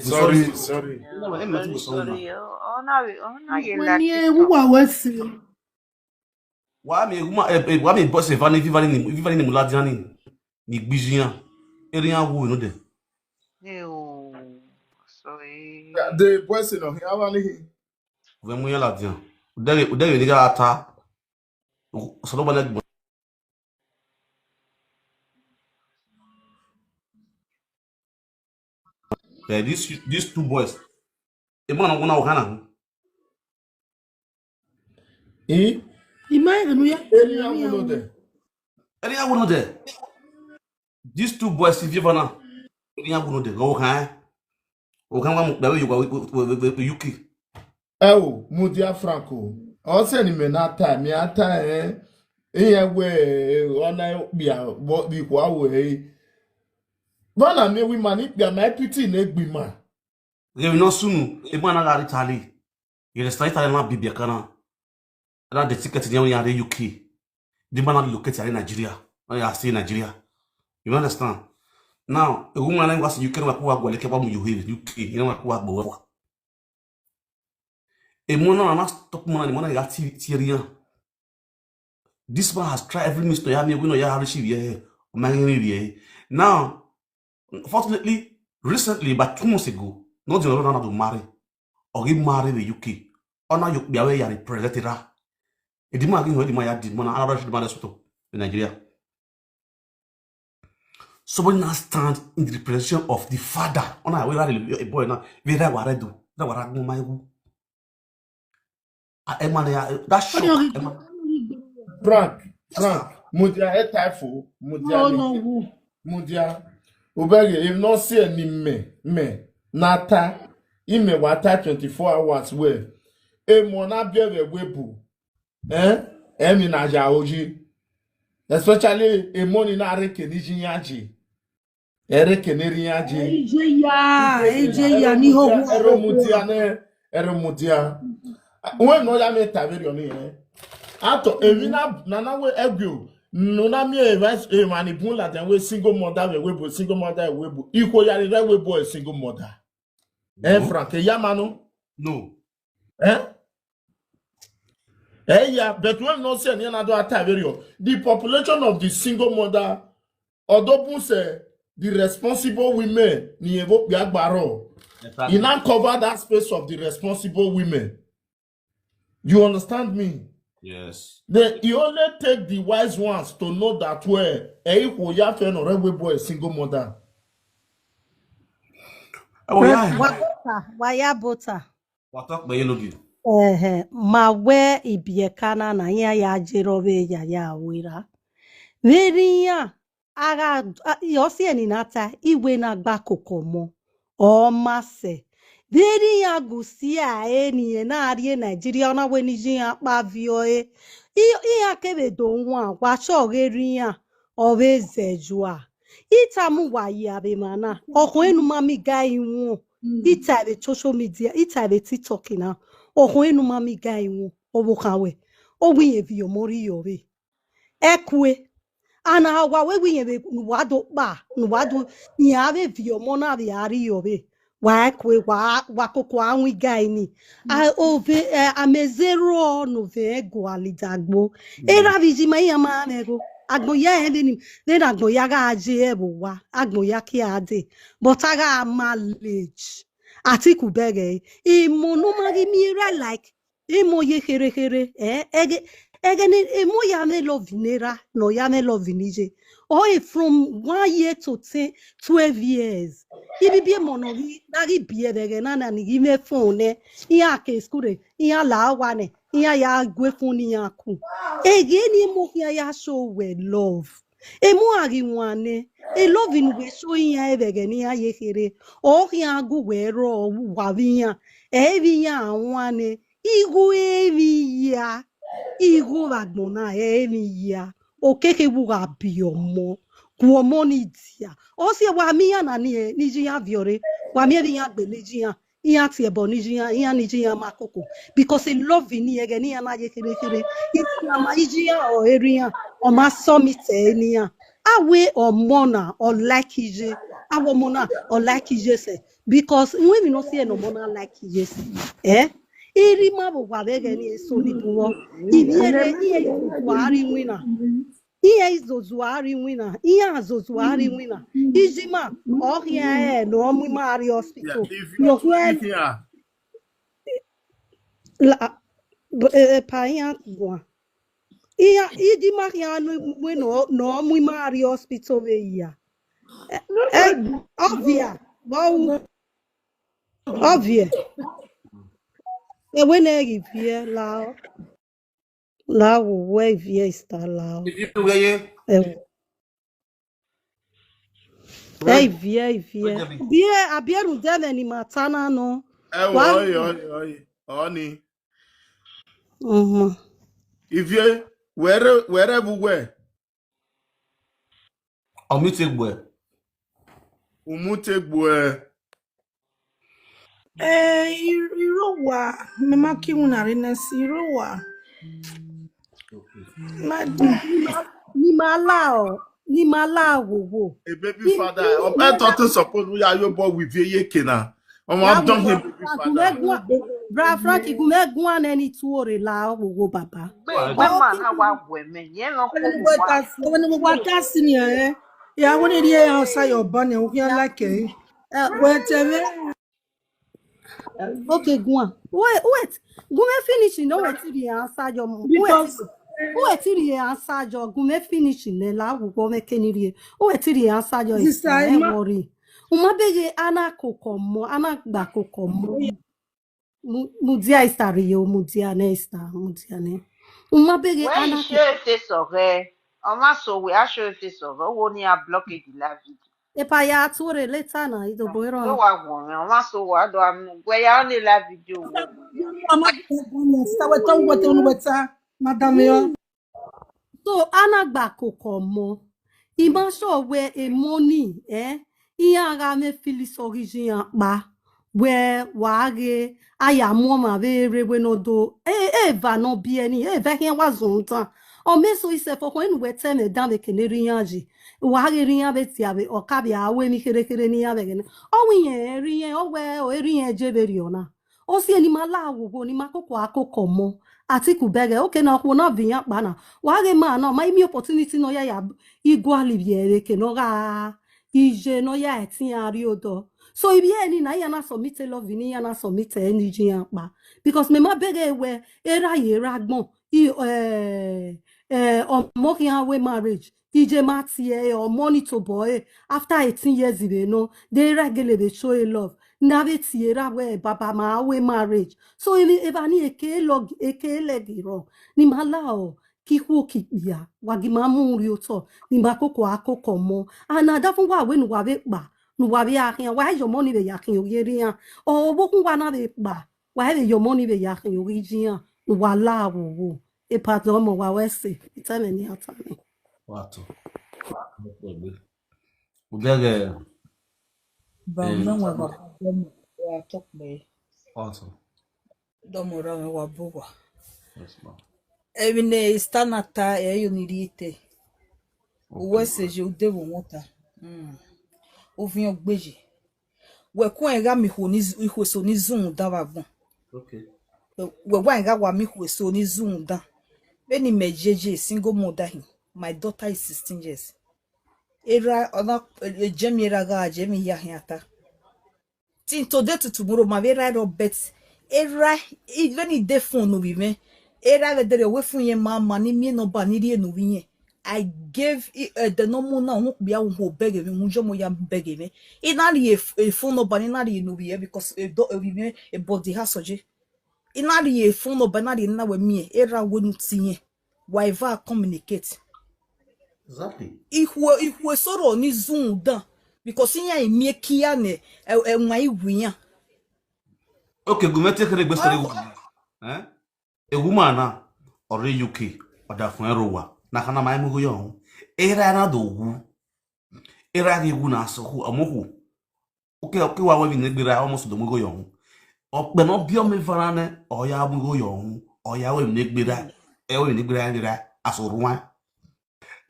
Speaker 4: Sorry.
Speaker 3: Sorry. Oh, now you
Speaker 5: When
Speaker 3: like
Speaker 5: you
Speaker 3: it.
Speaker 5: who are wesi.
Speaker 1: Wa me boss e vani vivani ni muladiani. Ni gbijian. Erian wo no de.
Speaker 3: Ew. Sorry.
Speaker 4: The person of how many?
Speaker 1: We mu yala dian. Udere ni ga ata. So no bana. These two boys. E mo na wona o kana.
Speaker 5: Imagine we
Speaker 4: Any one of them.
Speaker 1: Erian wo no de. These two boys vivana. Erian wo no de. O kan. O kan wa mu da we UK.
Speaker 4: Oh, Mudia Franco. Also, ni me na time, me ata Iye we ona bia what be kwa we. Bana me we mani bia my pity na gbima.
Speaker 1: They will not soon. E mo na ga Italy. You start Italy na bibia kana. That the ticket in the UK. The man are located in Nigeria. Now you stay in Nigeria. You understand? Now, a woman was UK na kuwa gwa leke ba mu UK. You know kuwa gwa. A mona na stop mona ni mona ya Syria. This man has tried every means to have me we no ya receive here. Now, fortunately, recently, about 2 months ago, not the Lord to marry or get married in the UK. Or now you be away ya represented her. A demand again where the man did man another man in Nigeria. Somebody now stand in the representation of the father. On a way a boy now. We that what I do. That what I do my that shock.
Speaker 4: Frank, Mudia e typho, Mudia. Obege, if not say ni me, nata, ime wata 24 hours we. E mona biere webu. Emi na jaoji. Especially e money na reke ni jinyaji. Ereke ni rinyaji.
Speaker 5: Eje ni ho.
Speaker 4: Mudia. When no ya me tabiri oni Ato evina nana we egwu nuna mi e manipun la den we single mother we webo single mother we webo iko ya re we boy single mother. Frank yamanu
Speaker 1: No.
Speaker 4: Yeah, but when no say any another ataverio the population of the single mother odopun say the responsible women ni evo biagbaro. He now cover that space of the responsible women. You understand me?
Speaker 1: Yes.
Speaker 4: Then you only take the wise ones to know that where a single mother.
Speaker 1: Oh yeah.
Speaker 6: Waya bota.
Speaker 1: What talk by you
Speaker 6: Ma we ibiekana na ya jirobe ya wira. Veriya aga yosi eninata iwe na gbakokomo. O mase. Veriya gusia eni na arie Nigeria na we ni akpa vioe. Iya kebe do nwa gwa chogeri ya obezejua. Itamu wayi abemana. Okun enu mami ga iwu. Itabe social media, itabe TikTok na. Okun enu mami ga iwu. Obukawe. Owiye vi omori yobe. Ekwe. ana wa we we wado ba wado ni ave vio mona vi ari yobe wa kwe wa koko anwi guy ni a ove amezero no ve go alidagbo era viji mai ama nego agbo ya ede ni then agbo ya ga aje ebo wa agbo ya ki ade but aga mileage atiku bege imo no magi mira like imo ye kere ege ni emo ya me love nera no ya me love nije oh from 1 year to 12 years ibi bi mono bi nagi bi ege na ni gi me phone ya ke skure ya la wa ne ya gwe phone ya ku ege ni mo ya show we love emo agi wane e love in we show ya ege ni ya ye kere oh ya gu we ro wa bi ya e bi ya wane igu e bi ya igu vagnona ya okeke buga biomo kuomo ni dia o se wa mi ya na ni ji ya viore wa mi ya gbe ni ji ya iya ti ebo ni ji ya ni ji ya makoko because in love ni ege ni ya na ye kere iti ya ma ji ya o eri ya o ma so mi te ni ya awe o mona o like ije awo mona o like ije se because when we no see no mona like ije se iri ma bụ gwara ege ni eso ni buwo ibiere ihe izozuari nwina ihe azozuari nwina ijima ohia no omimari hospital no la pa ya gwa iya ijima ya no omimari hospital we ya obvious when I vie la we vie sta la vie abieru dele ni matana no
Speaker 4: Oni ivie where bugwe
Speaker 1: omitegwe
Speaker 4: umutegwe
Speaker 5: irowa mema kiunari nesi irowa
Speaker 6: ni mala wo
Speaker 4: a baby father I thought to suppose we are your boy with iye-eki na I'm done here baby father
Speaker 6: bra frank igumegun aneni tuore la wo baba
Speaker 3: Gbe man ha wa gweme yen lo ko wa.
Speaker 5: when we want to see me ya woni rie outside your bunny we can like
Speaker 6: okay wait gume finish no wait till the answer your wait till the answer your gume finish ne la wo me keniri wait till the answer your is worry umabege ana kokomo ana gba kokomo mudia istari yo mudia ne umabege
Speaker 3: When
Speaker 6: ana
Speaker 3: you share this ore, o ma so we a share this ore, wo ni a blockage la video.
Speaker 6: e pa ya tuore later na ido
Speaker 3: We
Speaker 6: boiro
Speaker 3: wa gwon, o ma so wa do am we ya ni la video wo.
Speaker 5: madam yo
Speaker 6: so ana gba kokomo ima so we e money iya ga me filis origin pa we wa ge aya mo ma be we no do va no bi eni va hen wa zonta o me so ise fo ko enu we tell me dan be keneri yanji wa ge ri yan be ti abe o ka bi awe mi kere ni ya be gene o wi yen ri yen o we o ri yen je be ri ona o si eni ma la wo ni ma koko akoko mo atiku bege okay na ko na bi yan pa na wa ge ma na ma mi opportunity no ya iguali bi ke no ga ije no ya etin ari odo so ibi eni na ya na submit love ni ya na submit eni ji yan pa because me ma bege we era ye ragbon omo ki we marriage ije ma ti o money to boy after 18 years ibe no they regulate be show love na be ti era we baba ma we marriage so if ani eke legiro ni malao kiku kipia wagima mu ri oto ni makoko akoko mo ana da fun wa we nu wa be pa nu wa be akin wa your money be yakin oyeri an o bokun wa na be pa wa be your money be yakin origin an wa la wo e pardon mo wa we se itame ni atame
Speaker 1: wato udege
Speaker 7: Bamwe wa tokbe.
Speaker 1: wato
Speaker 7: Domora wa bugwa.
Speaker 1: yes ma
Speaker 7: Evine istanata e unirite. Uwe seje ude wo wota. Ovion gbeje. We ko enga mi ho ni ihwe so ni zun da wa gbon.
Speaker 1: Okay.
Speaker 7: We wa enga wa mi hwe so ni zun da. Beni mejeje single mother him. My daughter is 16 years. Era ona jemi era ga jemi ya hiata. Till today to tomorrow my very right bet. Era even if the phone no be me. Era we dey away from your mama ni me no ba ni rie no wi. I gave the normal na won bia won beg me won jomo ya beg me. E na rie phone no ba ni na rie no wi because e do wi me e body has oje. E na rie phone no ba na rie na we me. Era wonu tinye. Why va communicate?
Speaker 1: Exactly.
Speaker 7: Ihwe soro ni zoom dan because iya emi kia ne enwa igwinya.
Speaker 1: Okay, go make take the story. A woman na or UK or da fun rowa. Na kana mai mu yo. Era na do wu. Era ge wu na so hu amohu. Okay, wa we ni gbera almost do mu go yo. Ope no bi o me fara ne o ya mu go yo. O ya we ni gbera. E we ni gbera ndira asoruwan.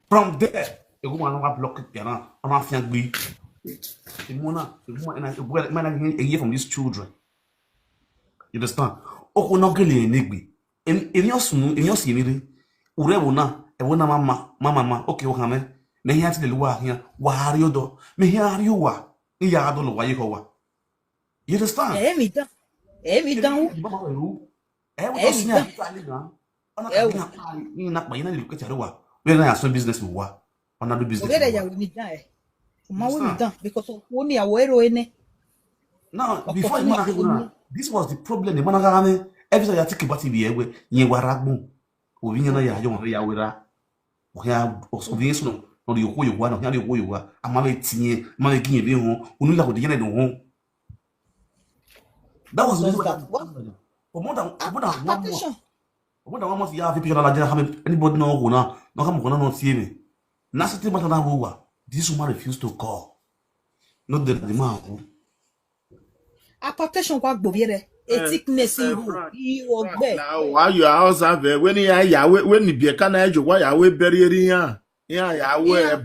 Speaker 1: From there, a woman will block it. I'm not feeling a year from these children. You understand? Oh, no, Gilly, Nigby. In your soon, in your scenery, Urevona, a one mamma, okay, Ohame, may he have the Lua here, why you do, may he are you are, I don't know why you go. You understand?
Speaker 7: Emi down.
Speaker 1: When I have some business with what? Another business.
Speaker 7: Okay, ya we die. Ma we down because oni awero ene.
Speaker 1: Now, before this was the problem. The man every time you take about TV, you waragbo. Ovinya na ya yo ya wera. Oya ovinya so no you who you want, no you who you are. Amale tinye, amale kinye bi ho. Unu la ko de no ho. That was for more than 1 month. What I want to have people like anybody know who now come on see me. Nasty matter na this woman refused to call. Not the man who.
Speaker 7: Application kwa gbobiere. Ethicness ihu.
Speaker 4: Why you house have when ya when be can I why ya we bury ya. Ya we a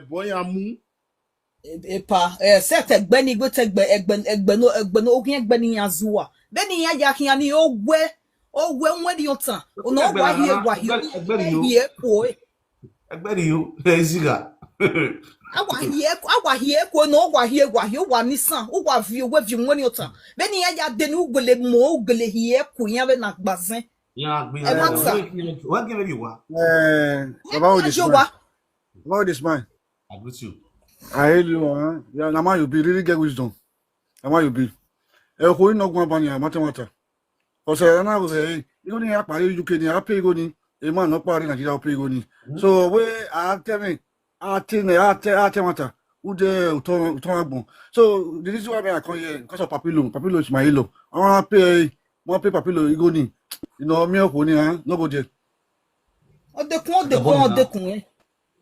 Speaker 4: boy amu.
Speaker 7: Epa set egbeni go egbe no okin egbeni yazuwa. Beni ya hiani ogwe. Oh, when do you turn? Oh, no, why here, boy.
Speaker 1: Egberi you, EZIZA.
Speaker 7: I here, no, why here, one is son, who have you with you when you turn. Then I didn't ugly more ugly here, Queen not Bazin.
Speaker 1: Yeah, what give you what?
Speaker 8: About this man.
Speaker 1: I greet you.
Speaker 8: I hear you, yeah, now you be really get wisdom. And why you be? Who no go banya matter. Because I was saying, you don't have to UK, you have to go in, a man not part in Nigeria, pay go. So, where I tell me, I tell matter, who the Torabon. So, this is why I call you because of Papillo. Papillo is my hero. I want to pay more pay Papillo, you go in. You know, me or no go there.
Speaker 7: Oh, the con.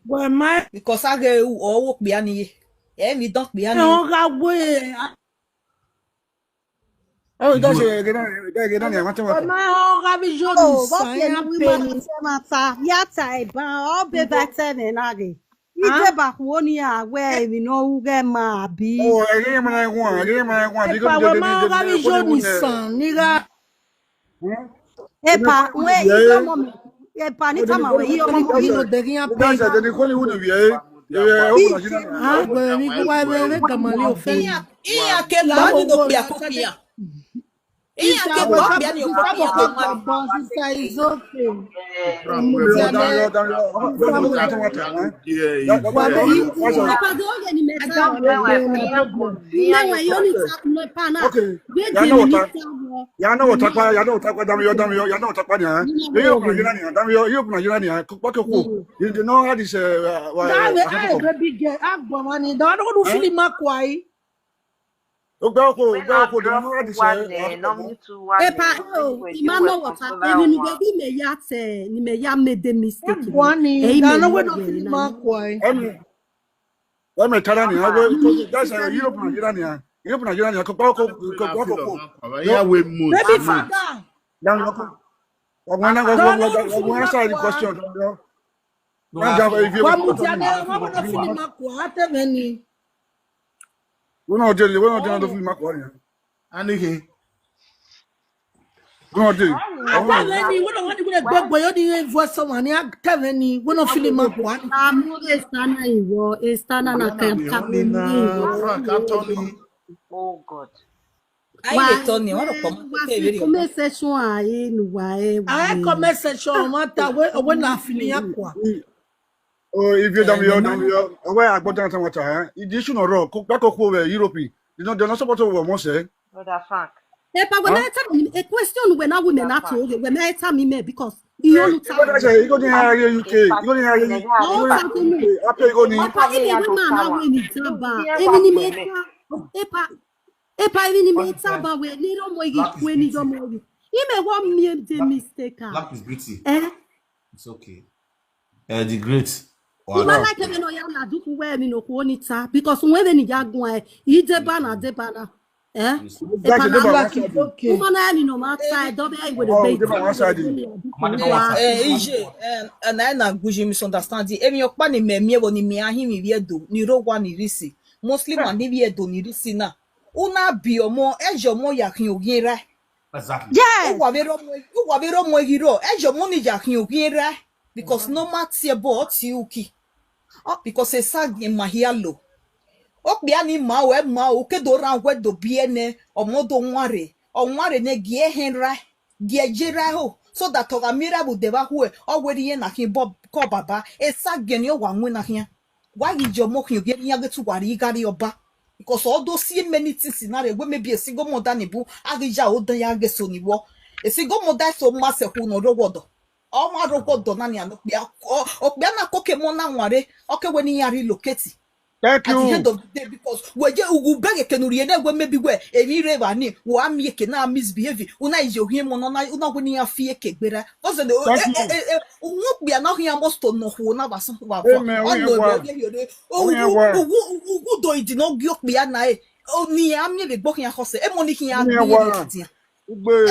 Speaker 5: Well, my
Speaker 7: Because I go or walk behind you. We don't behind
Speaker 5: no
Speaker 7: you.
Speaker 5: got way.
Speaker 8: Oh, that's it.
Speaker 5: My ravi joli
Speaker 6: Woman mata yata eba obe batene nage. Ide bakwoni a we we no uge ma bi.
Speaker 8: Oh, again, man, I want.
Speaker 5: Epa ma ravi joli san niga.
Speaker 6: Epa we iyo mo epa ni tama we iyo mo
Speaker 5: Ino deria pe.
Speaker 8: That's the only one we are.
Speaker 5: Ah, we mi kwa we gamali ofen.
Speaker 7: Iya ke la ni do pia kopia. Iya ke bo bia ni kopia.
Speaker 5: Sister is okay.
Speaker 6: Epa imano wata ebi ni baby me yate ni me ya made the mistake.
Speaker 5: Wani na we no feel makwai.
Speaker 8: Let me tell you, that's a Europe Nigeria. Europe Nigeria,
Speaker 4: Yeah, we move.
Speaker 5: Baby father.
Speaker 8: When I answer the question,
Speaker 5: Kwa mutiane mama na fili makwa ate meni.
Speaker 8: We're not doing the film Macquarie.
Speaker 4: Anike.
Speaker 8: We're not doing.
Speaker 5: Ate meni we don't want to go boy odi voice someone ate meni we no fili makwa.
Speaker 6: Amore stana iwo, estana na
Speaker 4: Frank Anthony.
Speaker 3: Oh God.
Speaker 7: Ai Tony, ora como que veri.
Speaker 6: Conversation aí no wae.
Speaker 5: I comment section mata we na fili yakwa.
Speaker 8: Oh, if you don't be where I got down to water, it is no rock, back over Europe. They're not supposed to over say.
Speaker 3: Brother Frank.
Speaker 6: But when I tell me a question when I women at all, when I tell me because you all look
Speaker 8: What I say, you go to hire UK, you go to hire UK. After you go to
Speaker 6: Papa, even man, I win it. Even me, Epa, even me, Taba, when you don't want when you don't want. You may want me the mistake.
Speaker 1: Black is beauty.
Speaker 6: Eh?
Speaker 1: It's okay. The great.
Speaker 6: You like even know you do where me no kuonita because when you go, you debana. Eh?
Speaker 5: Okay.
Speaker 6: Woman, I no matter. Don't be with the
Speaker 7: EJ, and I na guji misunderstanding. Emi okpa ni memie wo ni mi ahin mi viedo ni rogwa ni risi. Mostly man ni viedo ni risi na. Una biomo ejo mo yakin oginra.
Speaker 1: Exactly.
Speaker 6: yeah.
Speaker 7: U wa vero mo hiro ejo mo ni yakin oginra because no matter about uki. Because e sag mahialo. Okbia ni ma o kedora wedo biene omodo nware ne gie henra gie jira ho so that ogamira bu deba hu o weri ye na kin bob ko baba e sageni o wa nwe na hia wa gijo mo kin ogie nya getu wari igari oba because all those see many things in are we maybe a single moda ni bu agija o dan ya geso ni wo e single moda so ma se hu no rogodo o ma rogodo na ni anokbia na koke mo na nware oke we ni yari locate.
Speaker 8: Thank you.
Speaker 7: At the end of the day, because we beg can we maybe where a river ni wa mi ke na misbehave una is your him una when you fear cake better was the won't be enough here most to no who na was who do it no giok be na e oni am ye be gbok yan hose e money here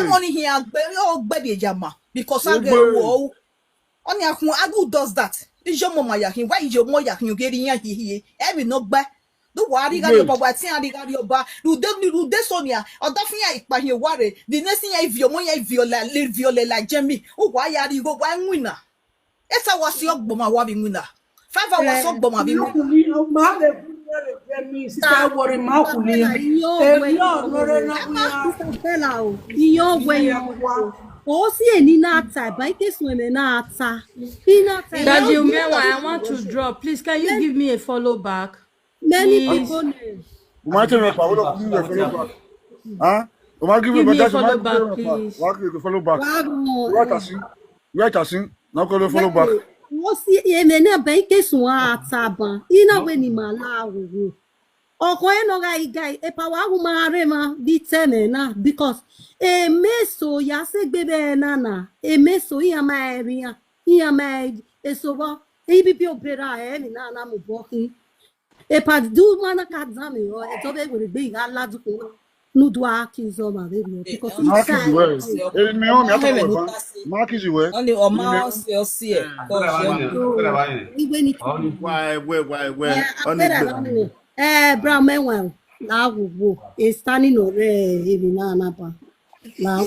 Speaker 7: money here gbe jama because I go on ya who does that. Is your mama yakin? Why is your mother yakin? You getting here? Every no back. Do worry, got your baba, I got your bar. You don't do this on ya. Or definitely by your worry. The next thing if your mother viola like Jemmy. Oh, why are you go one winner? It's a was your bomber wabbing winner. 5 hours of bomber.
Speaker 6: Oh, see any nata, by this women nata.
Speaker 2: Daddy Umenwan, I want to drop. Please, can you give me a follow back?
Speaker 6: Many people.
Speaker 8: You might give me a follow back. Huh? You might give me a follow back, please. Follow back. Right, I see. Now go to follow back.
Speaker 6: Oh, see, a man, by this one taba. In a way, Malawi. Oh, no guy, a power woman, determine because a meso yase bebe nana, a meso yamaria, yamad, a soba, a bibi opera, and nana walking. A part do manacazami or a tobe with a big aladuko, no duakis or my baby, because
Speaker 8: Mark is well. Mark is well.
Speaker 7: Only a mouse you'll see it.
Speaker 4: Why?
Speaker 6: Brown man, well, now is standing over even napa. Now,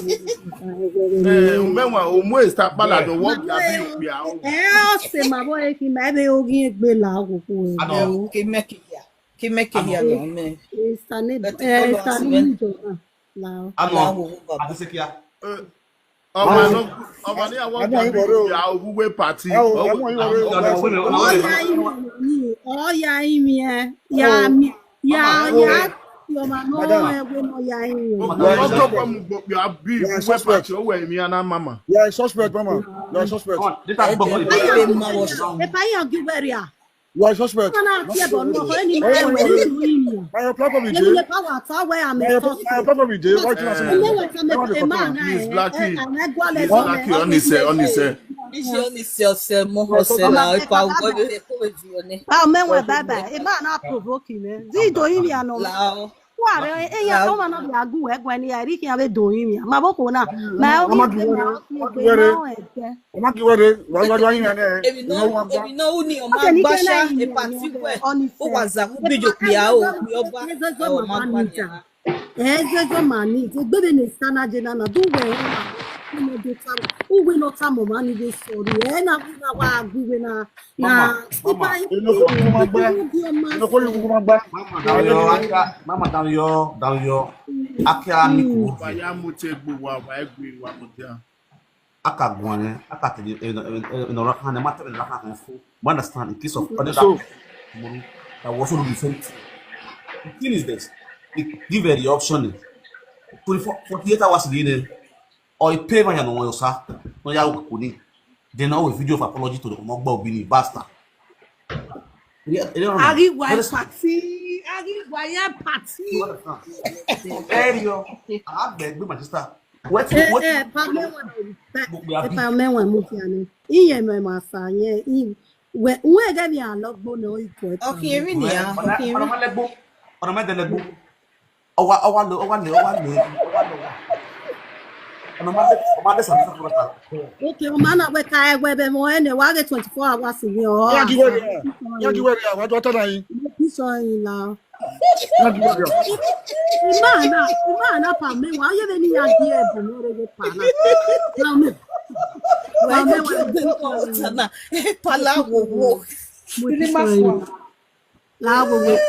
Speaker 4: Umenwan omo está balado work abi o.
Speaker 6: Se my boy ki me be ogi egbe la wo ko.
Speaker 7: Ki make here no me.
Speaker 6: Standing now.
Speaker 1: Adesekia.
Speaker 4: Ọmọ ní àwọn gbàgbé ya òwúwé party.
Speaker 6: Ya imi e. Ya mi. Ya your man no we no ya imi.
Speaker 4: Ọjọ́ pé mo gbọ́ ya bí òwúwé party ó wẹ̀ mí àná mama.
Speaker 8: Yeah, suspect, mama. You are suspect.
Speaker 6: If I give where ya.
Speaker 8: You are suspect.
Speaker 6: My
Speaker 8: platform is
Speaker 6: there.
Speaker 4: Please, Blackie, only say.
Speaker 6: Bye. It might not provoke him. Ware eya o ma no bi agu we gwan ya ri kin ave do yin mi. Ma boko na. Ma o
Speaker 8: Mama
Speaker 6: mi
Speaker 8: ki
Speaker 6: se
Speaker 8: were.
Speaker 6: ma
Speaker 8: Mama ki
Speaker 6: o
Speaker 8: were.
Speaker 6: na o ete.
Speaker 8: Mama ki were. Wa yin na
Speaker 7: Ebi no uni o ma
Speaker 6: Ni
Speaker 7: gbasha
Speaker 6: kena
Speaker 7: e
Speaker 6: yin
Speaker 7: party
Speaker 6: ni
Speaker 7: we.
Speaker 6: oni
Speaker 7: O
Speaker 6: se.
Speaker 7: wa za ku bijo pe a o pe oba. E
Speaker 6: Ezo
Speaker 7: o
Speaker 6: ma
Speaker 7: ma gba ni
Speaker 6: manita.
Speaker 7: ha.
Speaker 6: Ezo mani. Ze gbebe ne sana je na do we na. Ni do tam. O we no tam mo mani be sorry. E na wa agu we na
Speaker 1: Mama,
Speaker 6: ipa
Speaker 1: mama,
Speaker 8: eno ko ku ma gba.
Speaker 6: di o ma
Speaker 8: Eno ko ku ma gba.
Speaker 1: mama down yo, akia, mama down yo, akia ni
Speaker 4: Wa
Speaker 1: kubuvie.
Speaker 4: ya mutegbu wa egbe wa mutia.
Speaker 1: Aka guane, aka te in raka ne matter in raka kan fu. You understand? In case of other that
Speaker 8: So,
Speaker 1: tomorrow, that will also do the same thing. The thing is this: it give her the option. 48 hours in the or you pay my no yosa, no ya kuni. Then now a video of apology to the Mogba Obini basta.
Speaker 5: Ari wa
Speaker 1: Very simple.
Speaker 5: party. Ari wa ya
Speaker 1: You
Speaker 5: party.
Speaker 1: understand? Very yo. I beg my sister. What
Speaker 6: pa me wa
Speaker 1: book we are
Speaker 6: pa me wa mu ti ane. Iye me ma sa ye I we ga bi alogbo no iko pa.
Speaker 7: Okay, eri ni ya. Okay,
Speaker 1: on
Speaker 7: eri.
Speaker 1: my legbo. On my legbo. Owa le. On my something for that.
Speaker 6: Okay, o ma na we ka egbe be mo ene wa ge 24 hours ni o.
Speaker 8: ya ki were. Ya ki were. Wa do ta na yin.
Speaker 6: Ki so yin la.
Speaker 8: Ya ki were.
Speaker 6: Imana pa me wa ye be ni ya di e bo no re ge pa na. Na me.
Speaker 7: Wa me wa de o ta na. E pala wo.
Speaker 5: Really maso.
Speaker 6: La wo we.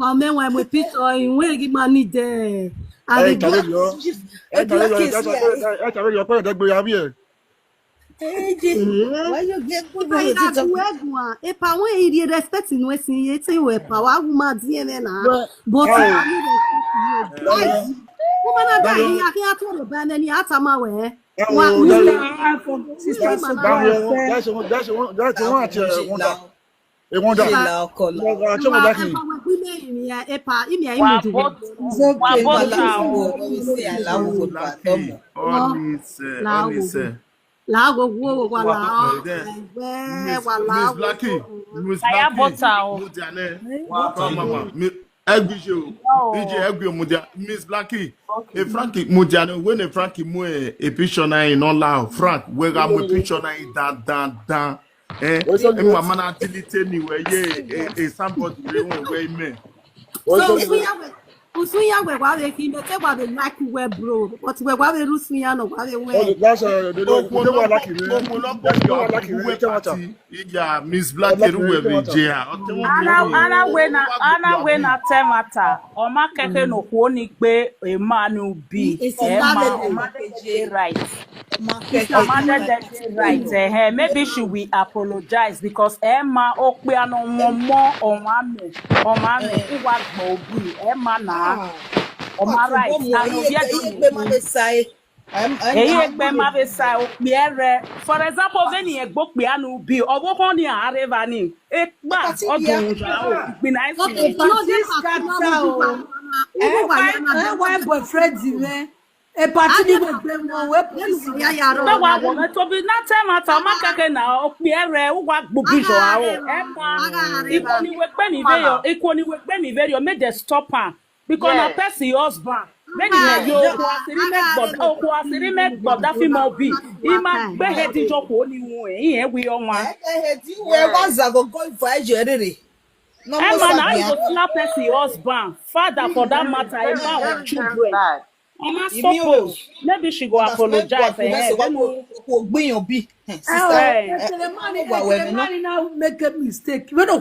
Speaker 6: Pa me wa mo picture yin we gi ma ni de.
Speaker 8: Eh, ta le yo.
Speaker 7: E
Speaker 8: Ta le yo.
Speaker 7: black is here.
Speaker 8: Ta le yo pe de gbe ya bi e.
Speaker 7: Why you get good
Speaker 6: Pa
Speaker 7: with
Speaker 6: ira
Speaker 7: it?
Speaker 6: ku egwu a. E pa won e di respect no we sin ye tin we pa wa wu ma di e na. But I need respect you. Woman ada yi ya ki ato ro ba na ni atama we. Wa
Speaker 5: Sister
Speaker 8: That's one at wonder. E wonder.
Speaker 7: La kola.
Speaker 8: Che mo da kin.
Speaker 4: Onise. Miss Blackie. Mudiane. Come mama. Egbijo. DJ Egbi Mudia. Miss Blackie. E Frankie Mudiane when e Frankie mu e picture na in all out. Frank, we ga mu picture na in dan. Mama na delete ni we ye somebody we me.
Speaker 6: Usunya we wa we ki te wa be like we bro but we wa we rusunya no wa we
Speaker 8: That's they were lucky.
Speaker 4: Yeah, Miss Blackie we be jea.
Speaker 3: Ana we na temata. Oma keke no ko ni pe e manu bi. E ma right. Right. Maybe she will apologize because Emma okpe ano mo omame uwa gbo bi Emma na Oma right and obi for example when you go pe anu bi owo kon ni areva ni e gba odun ja be nice
Speaker 5: why boyfriend me e party ni we gbe mo we
Speaker 6: ya ya ro
Speaker 3: na wa wo to be na time ata ma keke na opi ere uwa gbobi jo a o iko ni we gbe mi very make the stop am because na person husband make the yo ko asiri make god that film be e ma gbe head jo ko ni won e wi onwa
Speaker 7: we wa za go for ejere no mo
Speaker 3: na you go slap person husband father for that matter a man with children. Mama suppose maybe she go apologize for her.
Speaker 7: Ko gbiyan bi.
Speaker 5: The man now make a mistake. When I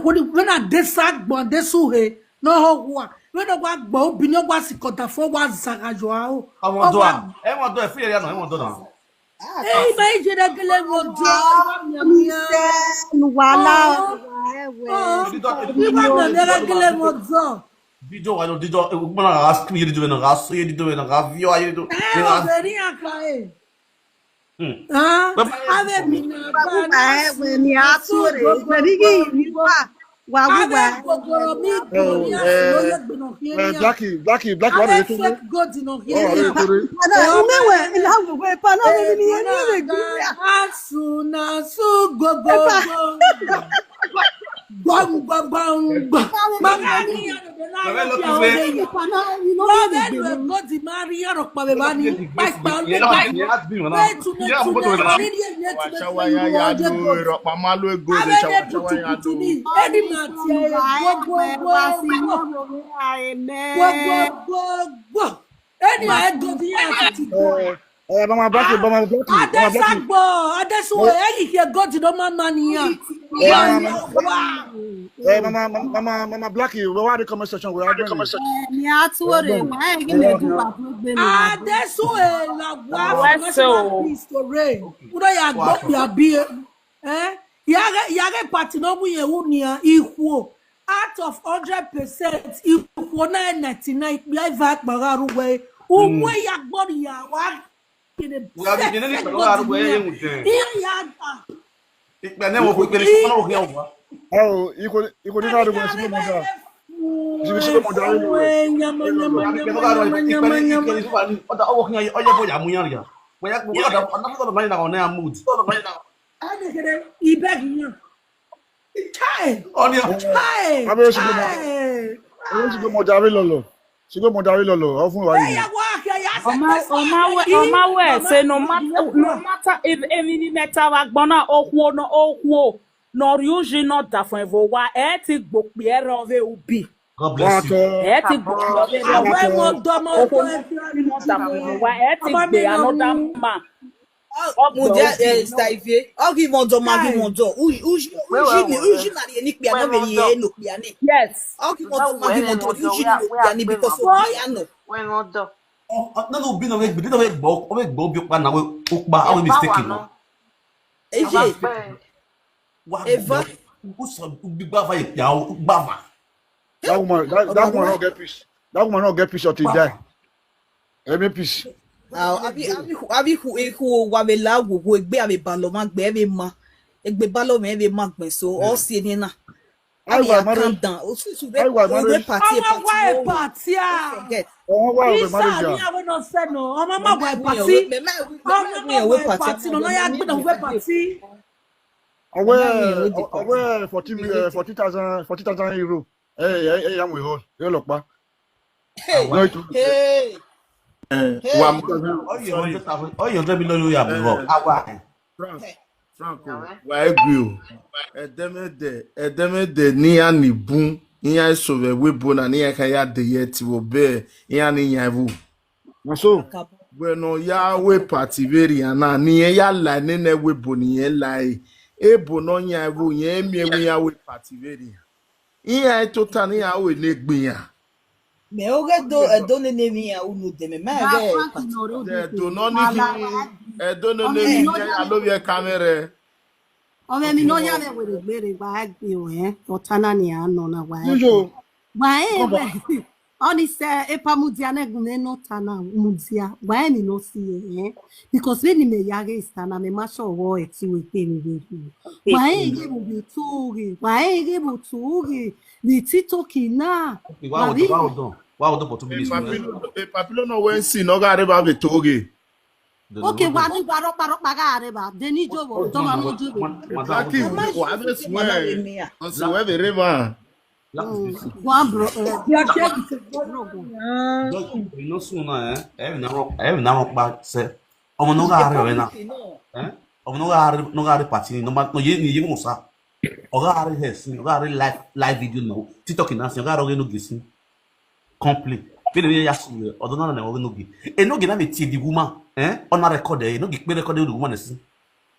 Speaker 5: desag bon desuhe no ho when I wa gbo obi ni wa sikota for wa zagajo a o.
Speaker 1: I want do e fi area no, I want do na.
Speaker 5: Eh ba je da gele mo do.
Speaker 6: wala
Speaker 5: We want to gele mo do.
Speaker 1: Video I don't dijo e na ask me do na gas e do na ga view I do.
Speaker 5: Very akae. Ave mi na ba
Speaker 6: we ni asure berigi ni wa wa
Speaker 8: Blackie what are you doing?
Speaker 5: God no here.
Speaker 6: umewe ila we pa no ni ni
Speaker 5: Asuna su go Bang, bang, bang, bang. Maria,
Speaker 8: Mama Blackie, Mama Blackie.
Speaker 5: Adesagbo, Eyi here go to the money.
Speaker 8: Mama Blackie, where are the comment section? Where are the comment section?
Speaker 5: Out of 100%, if 99, we have that bagaru way. Umwe ya body ya wa.
Speaker 1: We have been in the way. Ik ben helemaal goed. Ik ben ook heel goed.
Speaker 8: Oh, ik kon niet naar de mensen komen daar. Ze willen komen daar.
Speaker 3: Say no matter if any matter wagbona okwo no okwo no usually not that for wa eti gbokpe erove ubi.
Speaker 1: God bless you.
Speaker 3: Eti gbokpe another man.
Speaker 7: Mudia Steve. I'll give one dog, usually any piano no piano.
Speaker 3: Yes.
Speaker 7: I'll give one dog, usually because of piano.
Speaker 9: When not do.
Speaker 1: No, be no make book, or make Bob Yukman, I will mistaken.
Speaker 7: Eva,
Speaker 1: who's a big bava?
Speaker 8: That woman not get peace. That woman not get peace until he die. Every peace.
Speaker 7: Abi who wabela wo egbe ame baloma gbe ebe ma egbe baloma ebe ma gbe so all see ni na I calm down o su be party forget
Speaker 8: we marriage
Speaker 5: I will not say no o mama boy party no no ya gbe no party
Speaker 8: aware 40,000 euro am we hold lopa
Speaker 7: hey
Speaker 4: Franco, why agree? Edemede ni anibun, iya sove webo na ni ya de yeti wo be, iya ni yavu.
Speaker 8: So,
Speaker 4: bueno ya we partiveri na ni ya la ne webo ni ye lai. Ebo no yavu ye mi ya we partiveri. Iya total ni ya we negbe ya.
Speaker 7: Me oge do ne nemi ya unu de me ma
Speaker 4: do no ni do no nemi ya lo ye camera.
Speaker 6: O me mi no ya me we gbere gba agbe o o tana ni ano na wa. Oni se epa mudia na gun no tana mudia. Wa ni no si because when me ya ge stana me ma so wo eti we pe mi be. Wa ge bu bi tugi. Wa ge bu tugi. Ni titoki na.
Speaker 1: Wow, for 2 minutes.
Speaker 4: Papilo no when see no ga reba be toge.
Speaker 6: Okay, wa ni baro paga reba. Deni jobo, to ma mo jobo.
Speaker 4: Lucky, wa be swear. On se we be reba.
Speaker 6: Wa bro.
Speaker 1: No sooner, every now back say, "Oh, no, I na." Oh, no, I party, no, you musa. Ogari has, ogari live video no. TikTok in us, ogari no gissing. Complete. Be ya su, o don't know no gi. E no gi na me tie the woman, on a record e no gi pe record the woman is.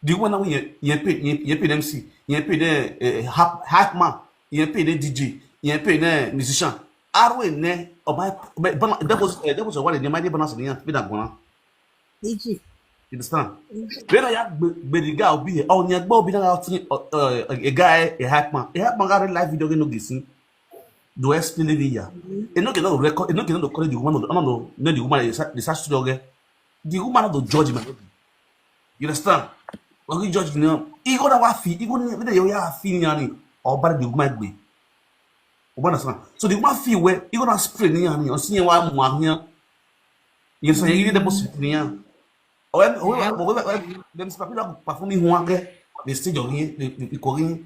Speaker 1: The woman na ye pay MC, ye pay the hype man, ye pay the DJ, ye pay the musician. Arwe ne oba that was what the mighty bonus in be that one.
Speaker 6: DJ.
Speaker 1: You understand? When I be the guy be here, oh, near Bobby, a guy, a hype man got a live video no gissing. Do explain it here. And not get record, and not get no call the woman, no, the woman is the the woman of the judgment. You understand? When you judge them, he got a waffy, he got a feeling or bad the woman be. So the woman feel where he got a spray near me or seeing one here. You say you need the possibility. Them people performing one the stage of the Korean,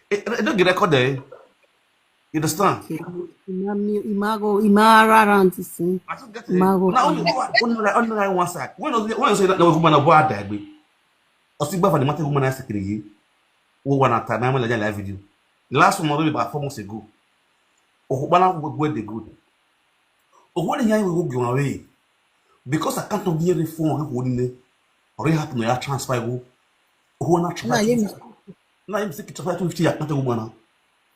Speaker 1: it don't get record there. You understand?
Speaker 6: Imara sim.
Speaker 1: I don't get it. Now you go on one side. When you say that the woman of war died, I see for the matter woman I say who one at time I live video. Last one already about 4 months ago. Oh, where they good. Oh, what the will go away? Because I can't hear the phone holding already happen to transfer go. Who not transfer? Now I'm sick to 50 at the woman.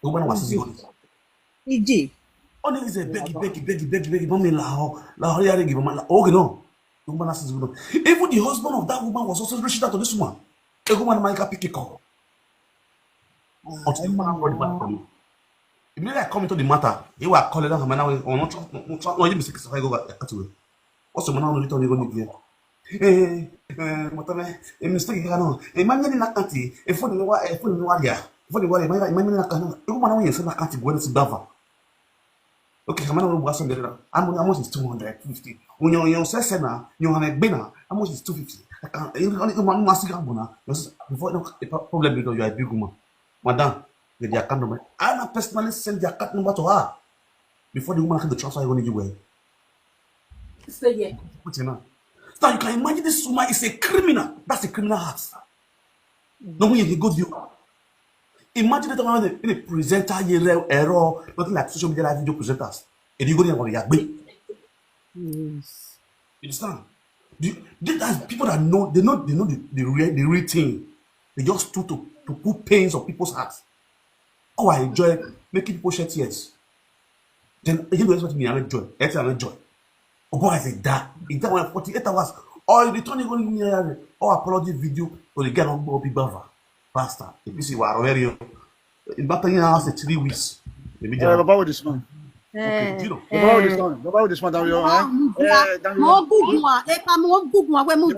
Speaker 1: The woman was zero.
Speaker 7: EJ.
Speaker 1: Only is a beggy, mommy la here give man. Okay, no. The woman has zero. Even the husband of that woman was also reached out to this one. The woman might pick a call. Until the woman got the matter for me. Immediately I come into the matter, you are calling out man or not you mistake if I go back to it. What's the man on return you going to Motame, a mistake cano, a man in a country, a phone warrior, for the warrior, my man in a cano, the woman in a country going to Bava. Okay, come on, was on the almost is 250. When you're Sessena, you have a binner, almost is 250. I can't only one massive abona before the problem because you are a big woman. Madame, get their account number. I not personally send their account number to her before the woman can transfer you anywhere.
Speaker 5: Say yeah.
Speaker 1: What's your name? Now you can imagine this woman is a criminal. That's a criminal heart. No one you go do. Imagine that one in a presenter error, nothing like social media live video presenters. And you go there and you
Speaker 6: Yes.
Speaker 1: You understand? There's people that know the real thing. They just do to put pains on people's hearts. Oh, I enjoy making people shed tears. Then you know what me I enjoy. I enjoy. Oh boy, I say that. In that one 48 hours, or you return going near or apology video or the get on board be bava. Pastor. If you see what already in battling house 3 weeks.
Speaker 8: About this man.
Speaker 1: Okay, you know.
Speaker 8: About this man down here.
Speaker 6: No good one. No good one. When we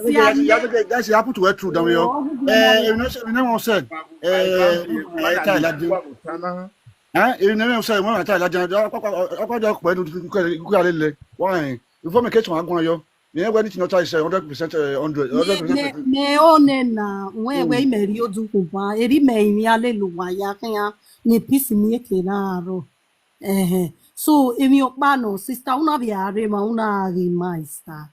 Speaker 8: that's happen to her through down here. You know said. You never say one time like why before me catch one go yo me when it not say 100% 100
Speaker 6: me one na we meri odu kuba eri me mi aleluwa ya kan ni peace mi ke na ro so emi opa no sister una bi are ma una ri master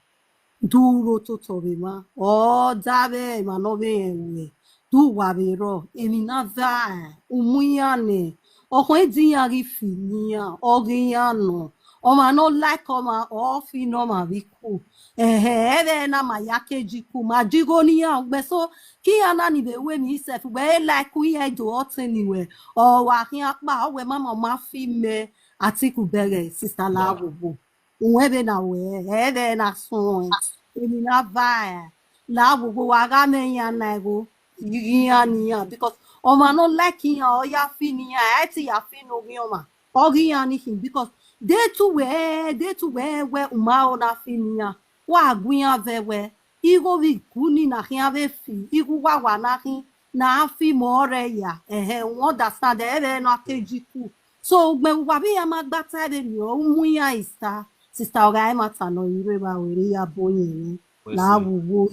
Speaker 6: duro to be ma o dabe ma no be we du wa be ro emi na va umuyane okun ediyan ri finia ogiyano o ma no like o ma o fi no ma bi ku ebe na ma yakeji ku ma jigo ni an gbe so ki ana ni be we mi self gbe like we e do otin ni we o wa kin apa o we mama ma fi me atiku bere sister la wobo ebe na we ebe na sun emi na va la wobo wa ga me yan na go yan because o ma no like yan o ya fi ni yan ti ya fi no mi o ma o yan ni because they too we uma ona finia wa aguyan vewe igo vi kuni na hin ve fi igu wa na hin na fi mo re ya won understand ebe na kejiku so gbe wa bi ya magba tade ni o mu ya isa sister oga e mata no ire ba we ya boyin ni la wo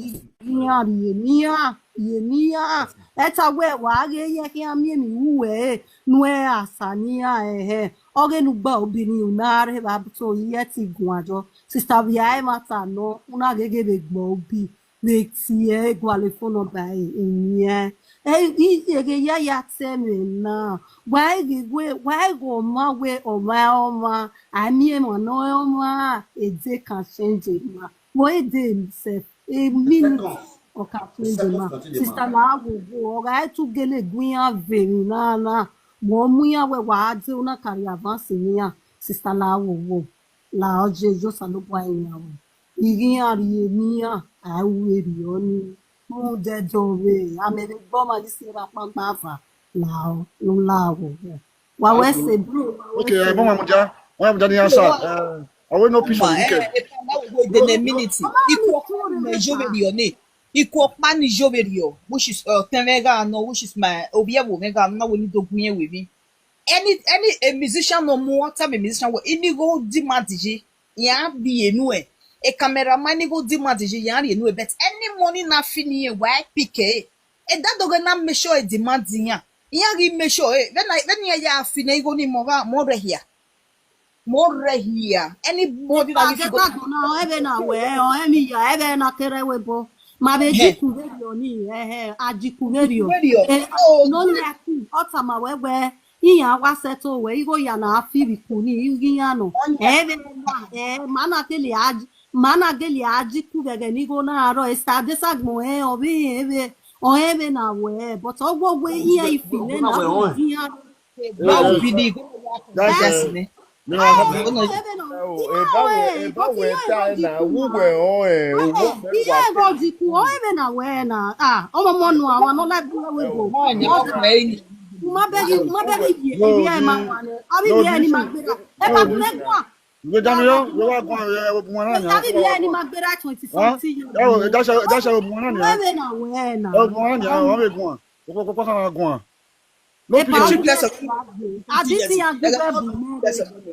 Speaker 6: yenia eta we wa ge ye ki ami mi uwe nu e asania oge nu gba obìnrin unare ba so iye ti gun ajo sister bia e mata no una gege be gbo obi le ti e gwale phone ba enye ege ya teme na why go ma we o ma ami e mo no ma e de kan change ma wo e de se e minute o ka change ma sister na go oga tu gele guyan veri na mo muya we wa de una carry avance niya sister la wo la oje jo salo bo eyan wo iri ari niya awu eri oni mo de dore amere gbo ma di sira pampa fa la lo la wo wa we se bro
Speaker 8: okay bon mamuja ni answer I will no peace for weekend
Speaker 7: in a minute Iko pani joverio, which is tenvega no, which is my obia womega no we need to go with me. Any a musician no more time a musician will inigo dimatiji ya be anyway. A cameraman go dimatiji ya anyway, but any money na fini why PK e that dogo na make sure e demand ya gi make sure when ya fina go ni more here anybody that if you go
Speaker 6: na ebe na we o emi ya ebe na kere webo ma be jikuverio ni ajikuverio no le ota ma wewe iya wa seto we igo ya na afiri kuni igi ya no ebe na mana geli ajikuvege ni go na aro esta desagmo obi ebe o ebe na we but ogwo iya ifile na iya
Speaker 7: ba obidi go just ne
Speaker 6: No adisi ya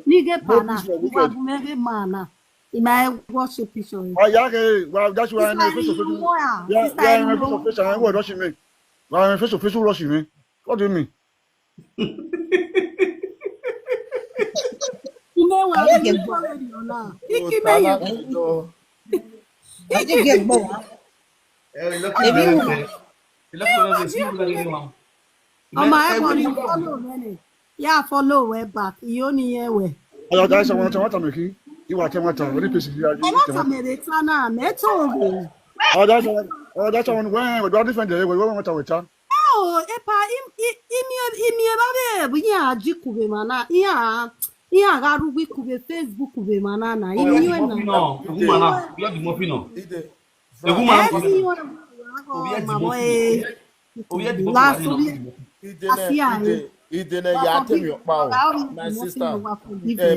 Speaker 6: nige pana wagumere mana ima worship picture
Speaker 8: oh yeah well that's why I'm face to face yeah I'm face to face and what rush me I'm face to face rush me what do you mean
Speaker 6: ume wa na ikime yo
Speaker 7: get more
Speaker 6: follow many. Yeah, follow way back. You only we.
Speaker 8: Oh, guys, I want to make it. You want to repeat it. That's one when we do different day. We want to chat.
Speaker 6: Oh, epa imi bunya jikube mana. Iya garu kube Facebook kube mana na. Imi we na.
Speaker 1: No, mana. You have the mofino.
Speaker 4: Idene ya temi okpa o my sister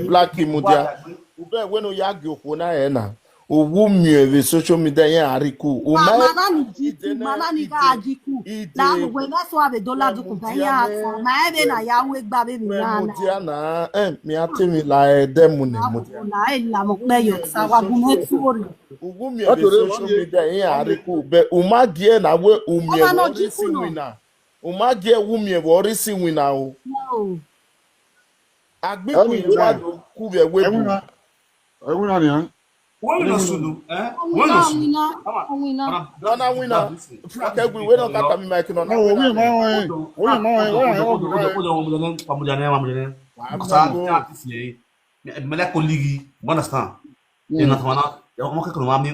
Speaker 4: black mudia ube when o ya gi okwo na e na owu miere social media yan ariku o
Speaker 6: mana ni ga ajiku na we na so ave dollar du kun ya ma ebe na ya we gba be mi na
Speaker 4: mudia na mi atemi la edemu ne mudia
Speaker 6: na ila mo pe yo sa wa gun me tuori
Speaker 4: owu miere social media yan ariku be o ma die na we o miere si wina Umagie wumie worisi wina o.
Speaker 6: No.
Speaker 4: Agbiku iwado kube webu.
Speaker 8: Ewuna ni han.
Speaker 1: Wena sulu,
Speaker 6: Wina.
Speaker 4: Dona wina. Fakegwi we don kata mi mic no na.
Speaker 8: No, we ma
Speaker 1: Mele koligi, understand? You not wanna, you mo ke ko ma mi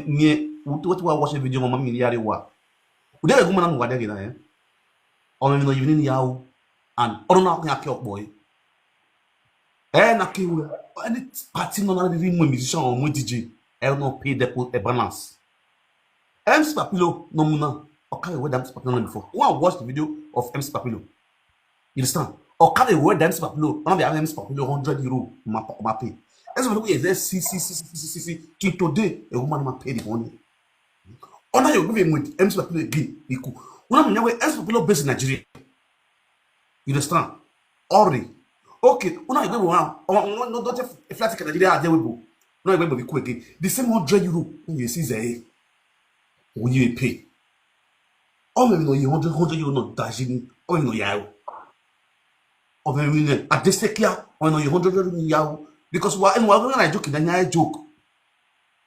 Speaker 1: what watch video mama mi yari wa. Ude go mana ngwa de gida eh. On no evening yaw and orona ko yakio boy. Na kiwe any party no na be musician or DJ no pay the balance. MC Papilo no muna okay we dance Papilo before. One watch the video of MC Papilo. You understand? Okay we dance Papilo. One be MC Papilo €100 ma pay. As we is there see today a woman ma pay the money. Ona you give him with MC Papilo again iku. Una mnya we MC Papilo based in Nigeria. You understand? Already. Okay, una igbe one no don't a flat in Nigeria there we go. No igbe be quick again. The same €100 you see there. When you pay. All of you know €100 not dashing. All you know yaw. Of a million at this year, I know €100 yaw because when I joke, then I joke.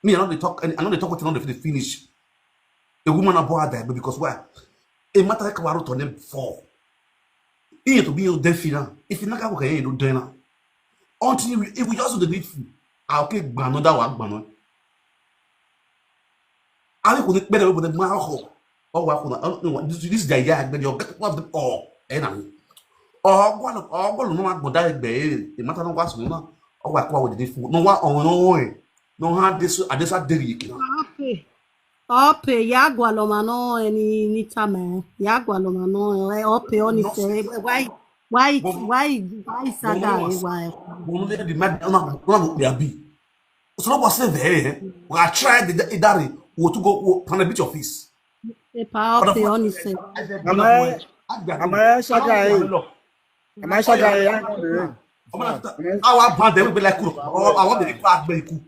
Speaker 1: Me, I know they talk, and I know they talk what they finish. A woman about that, because why? A matter like a on them before. You to be your definite. If you're not going to do dinner, until if we also the need food, I'll take another one. I could better with the mouth. Oh, this is the idea that you're getting one of the all. And one no one die the matter no was no or what with the food. No one no way. No hard this at this at the
Speaker 6: Ope yagwa lomano ni tame yagwa lomano ope oni se why saga why
Speaker 1: one the mad no be abi so no was there we tried the daddy we to go on a beach office
Speaker 6: e pa ope oni se
Speaker 8: ama saga
Speaker 1: our band will be like I want the class be cool.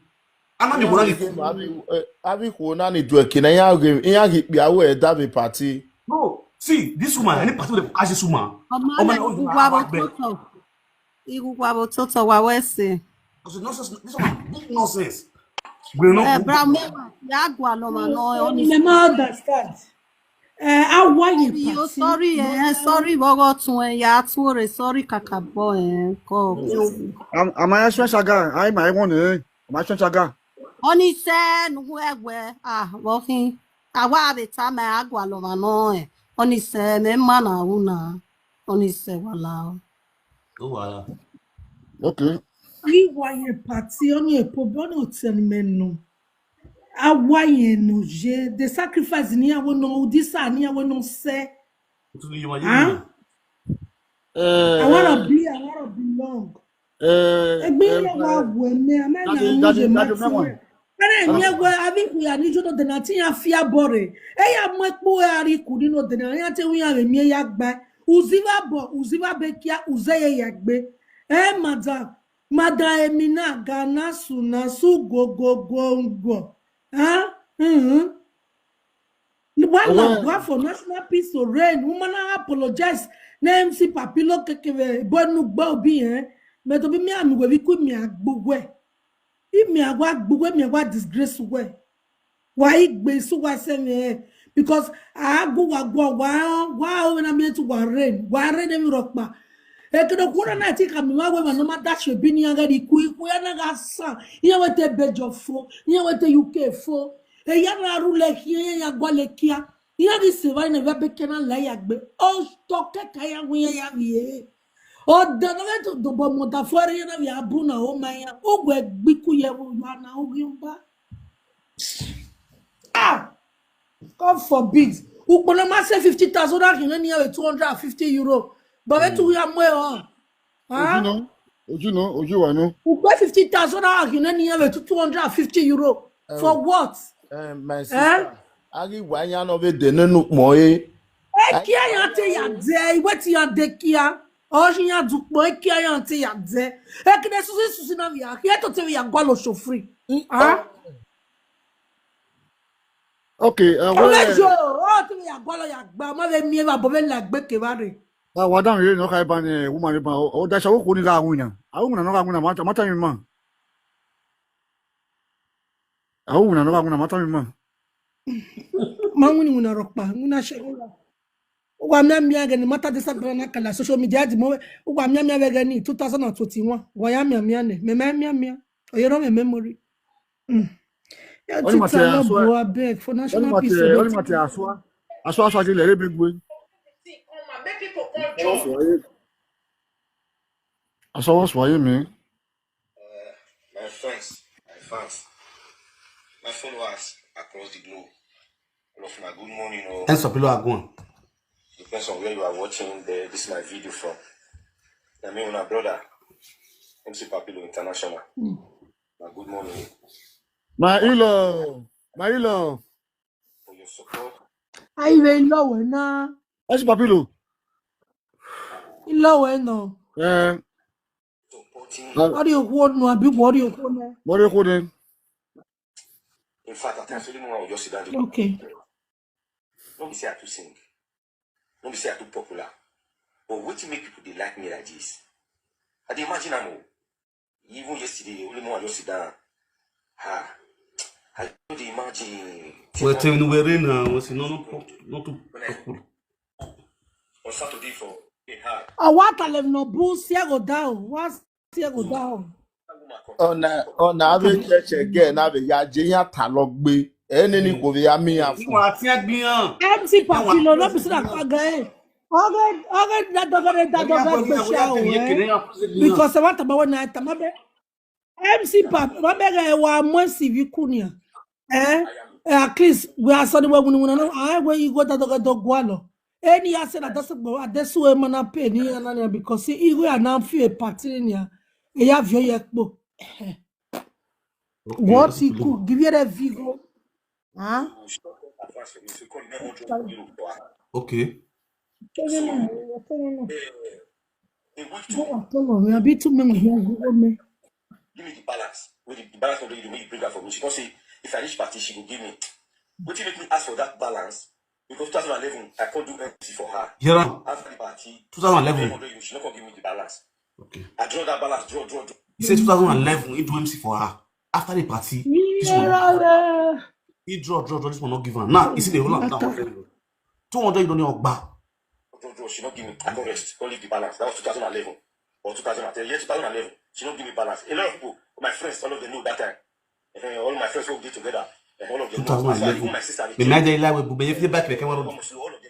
Speaker 1: I'm not going
Speaker 4: to ni do ekina ya gi bia we da be party.
Speaker 1: No, See, this woman, any part of the ask this woman.
Speaker 6: Toto wa wese.
Speaker 1: Because nonsense, this one big nonsense. We know.
Speaker 6: Bramewa, ya gwa no ma no.
Speaker 5: You never understand. How why you
Speaker 6: Yo sorry sorry bogo tun ya tun sorry kakabo ko.
Speaker 8: Am I a saga? I my one am I saga?
Speaker 6: Oni se nuwe walking. Awa be time agwa lo ma no Oni se me mana una. Oni se wala.
Speaker 1: Oh, wow.
Speaker 8: Okay.
Speaker 5: why you party on your pobono tell me no. How you no je the sacrifice ni awo no this ni awo no say. Huh? I wanna belong. Madam Emina Gana Suna Su go. Huh? Why for national peace to reign? Woman apologize. Na MC Papilo kekeve bonu gba obi me to bi mi ami we bi ku mi agbugwe. If me agwa agbugwe mi agwa disgrace we. Why igbe su wa se me because agu wa when am to wa reign. Wa reign em rokpa. E kedo kuna na ti ka mi wa we no ma dash bi ni anga di ku ya na ga sa. Ya we te bejofo, ya we te UK fo. E ya na rule here ya gwa le kia. Il dit c'est vrai, il ne va pas qu'un la yagbe. Oh, stocké kaya wuya ya vie. Oh, donne tout de bon monta foire y en a abuna o maya. Oh, we biku ya wana o yumba. Ah, God forbid. Ou pour le masse 50,000 $, il y a 250 €. Bah, tu y a moi, hein?
Speaker 8: Oju wa no.
Speaker 5: Ou pas 50,000 $, il y a 250 €. For what?
Speaker 4: My sister. Agi wanya no be de nenu moye.
Speaker 5: Kia yante ya de, weti ya de kia. Oji ya dukbo kia yante ya de. Kide susi na via. Kia to te ya gwalo shofri. Ah?
Speaker 8: Okay,
Speaker 5: Olejo, te ya gwalo ya gba ma ve mi ba bo be la gbe ke bare.
Speaker 8: wa dan re no kai ban woman ban o da shawo ko ni ga awun no ga awun mata mi ma. Awun no ga awun mata mi ma.
Speaker 5: Manguni una rokpa, una shegula. Uwa mia gani mata de sakra na kala social media di mo uwa mia gani 2021. Wa ya mia ne. Mia. Oyero me memory. Ya tita no bo abeg for national peace.
Speaker 8: Only mate aswa je le big boy.
Speaker 7: Make people come join.
Speaker 8: Aswa was why me.
Speaker 9: My friends, my fans, my followers across the globe. Of good morning,
Speaker 1: And so below are going.
Speaker 9: Depends on where you are watching this is my video from. I mean, my brother, MC Papilo International. My good morning.
Speaker 8: My ilo.
Speaker 9: For your support.
Speaker 5: I will know na.
Speaker 8: MC Papilo.
Speaker 5: Ilo no.
Speaker 9: Supporting.
Speaker 5: What do you want no abi what do you want?
Speaker 8: What do you want?
Speaker 9: In fact, I think I will just sit down.
Speaker 5: Okay.
Speaker 9: Don't be say I too sing. Don't be say I too popular. But what to make people they like me like this? I dey imagine even yesterday, only more I just sit down. I don't imagine.
Speaker 1: Well, tell me we're in was not too popular.
Speaker 9: On Saturday for hard.
Speaker 5: I want to live no boost here go down. What's here go down?
Speaker 4: Ona ave church again na be ya je ya talogbe. Ni ko be ya mi afun.
Speaker 1: Iwa ti agbiyan.
Speaker 5: MC Papilo no be that again. Okay, that because I want about night tamabe. MC Pap, Robega wa monsi vikunia. At least we are sorry when you go to the gualo. Any answer that doesn't go at this way man pay ni because see we are now feel party near. You have your yakbo. What he could give you a vigo. Huh?
Speaker 1: Okay.
Speaker 9: Give me the balance. With the balance of the you bring her for me. She can say if I reach party, she will give me. Would you make me ask for that balance? Because 2011, I can't do MC for her.
Speaker 1: Yeah.
Speaker 9: After the party,
Speaker 1: 2011.
Speaker 9: she not gonna give me the balance.
Speaker 1: Okay.
Speaker 9: I draw that balance, draw.
Speaker 1: He said 2011, he do MC for her. After the party, this one he draw, this one not give her. Now, you see the whole of that 200 you don't know back.
Speaker 9: Draw, she not give me, I can rest, don't leave the balance. That was 2011 or 2010. Yeah, 2011, she don't give me balance. A lot of people, my friends, all of them know that time. All my friends who did together. All of them know.
Speaker 1: 2011.
Speaker 9: My sister,
Speaker 1: The night they lie with Bube, if you back, they came out.
Speaker 9: all of them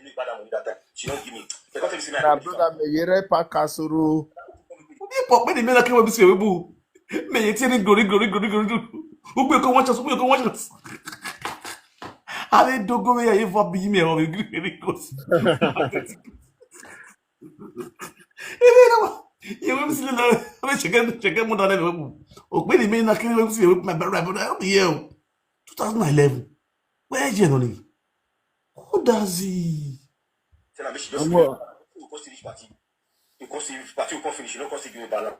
Speaker 9: knew about that money that time. She don't give me. They can't tell me, say,
Speaker 4: Na brother me yere pa kasuru.
Speaker 1: You pop me the men that came with you, boo. May you tell it glory. Who will come watch us? I didn't do go where you for be me or you goes. You will see the check more than ever. Oh, when the men that came with you, my brother, I'll be here. 2011. Where is Jenny? Who does he?
Speaker 9: Tell her, she just go see this party. You can't see this party, you can't finish, you don't give me balance.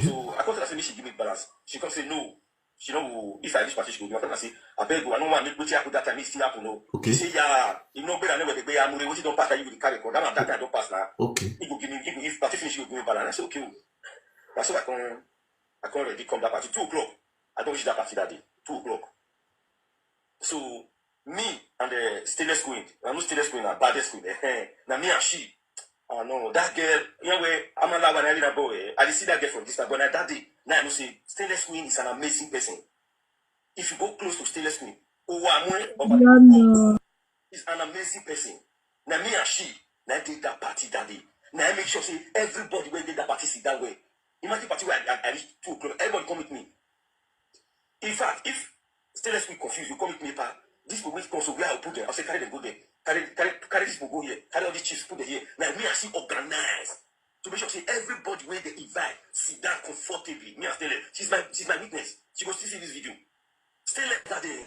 Speaker 9: So I can't tell her, say, she give me balance. She can't say no. She know if I this party, she go. I say, I beg you, I don't want to make what that time still happen. No.
Speaker 1: Okay.
Speaker 9: She say, yeah, you know better never the way I'm going to don't pass. You will carry. That time don't pass now.
Speaker 1: Okay.
Speaker 9: He go give me. If party finish, he go give me balance. I say, okay. That's why I can't already come that party 2 o'clock. I don't reach that party that day. 2 o'clock. So me and the stainless queen, I'm not stainless queen, I'm baddest queen. Now me and she. Oh no, that girl, you know where I'm allowed when I leave a boy. I see that girl from this time, but that day, now I know say Stainless Queen is an amazing person. If you go close to Stainless Queen, is an amazing person. Now me and she, now did that party that day. Now I make sure say everybody where did that party sit that way. Imagine party where I reach 2 o'clock, everybody come with me. In fact, if Stainless Queen confused, you come with me, pa. This will wait come so where I'll put them. I'll say carry them go there. Carry this will go here. Carry all these chiefs put them here. Now me and she organize to make sure say everybody where they invite sit down comfortably. Me and Stainless, she's my witness. She go still see this video. Stainless that day,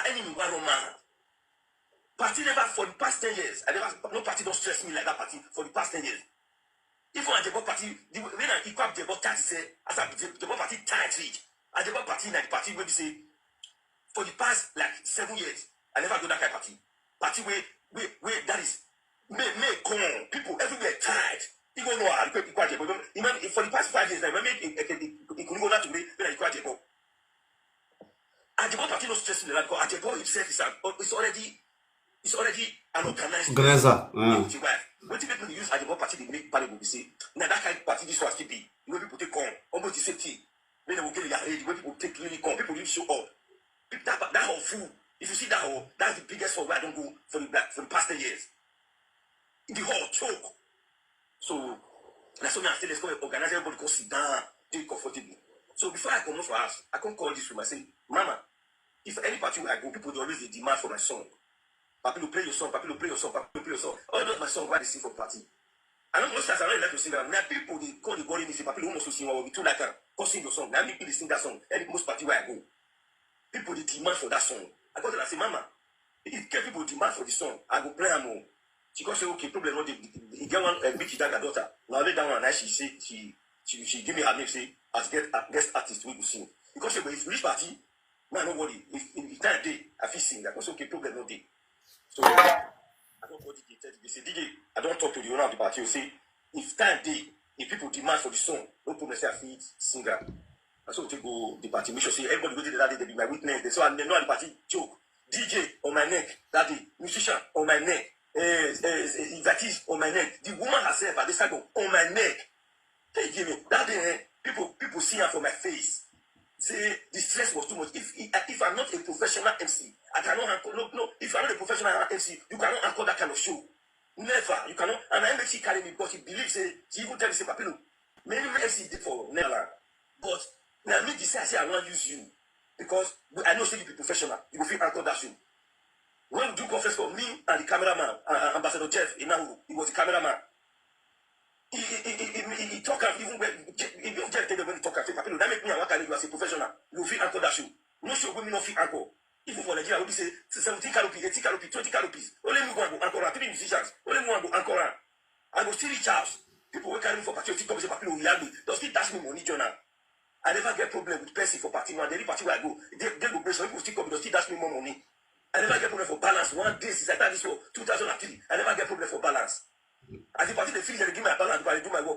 Speaker 9: any environment. Party never for the past 10 years. No party don't stress me like that party for the past 10 years. If I Jebo party, when I equip Jebo party say, as I Jebo party tight reach, I Jebo party na the party where we say, for the past like 7 years, I never go that kind of party. Party where that is, may come, people everywhere tight. You don't know how to equip Jebo. For the past 5 years, I remember it couldn't go that to me when I equip Jebo. And Jebo party no stress me like that because Jebo himself is already an organizer. What if people use Ajabo party they make party will be say, now that kind of party this was to be. You know people take on almost the same thing. When they will get it ready, when people take really come, people really show up. That whole food. If you see that whole, that's the biggest for where I don't go for the past 10 years. The whole choke. So that's why I say let's go organize everybody go sit down, do it comfortably. So before I come out for us, I can't call this room. I say, Mama, if any party where I go, people always demand for my song. Papi will play your song, Papi will play your song, Papi will play your song. All those my song why they sing for party. I don't know most times I don't like to sing that. Now people they call the body me say Papi almost to sing or we too like her. Go sing your song. Now me people sing that song. Any most party where I go. People they demand for that song. I go to her and say, Mama, if people demand for the song, I go play her more. She go say, okay, problem not the get one bitch that her daughter. Now let that one now she say she give me her name say as guest artist we go sing. Because she go if reach party, now nobody if time day I feel sing that because okay problem not day. So I don't go DJ. They say DJ. I don't talk to the owner of the party. You say if time day, if people demand for the song, no problem. Say I feed singer. And so we go the party. We should say everybody go to that day. They be my witness. They say I know the party joke. DJ on my neck. That day musician on my neck. Invitees on my neck. The woman herself at this side on my neck. They give me that day. People see her for my face. Say the stress was too much. If I'm not a professional MC, I cannot anchor. No. If I'm not a professional MC, you cannot anchor that kind of show. Never. You cannot. And I make she carry me because she believes. She even tell me say, Papilo, many MC did for Nella, but now me decide say I want to use you because I know say you be professional. You will feel anchor that show. When we do conference for me and the cameraman, Ambassador Jeff, he was the cameraman. He talk even when he don't tell them when he talk and say, Papilo, that make me and what you as a professional. You feel anchor that show. No show women not feel anchor. Even for Nigeria, we be say 17 calories, 18 calories, 20 calories. Only me go and go anchor 3 musicians. Only me go and go anchor. I go still reach out. People will carry me for patriotic come say, Papilo, we have me. Don't still dash me money, Jonah. I never get problem with person for party. When any party where I go, they go bring some people still come, they still dash me more money. I never get problem for balance. balance one day since I started this for 2003. I never get problem for balance. As the party they finish, they give my balance because I do my work.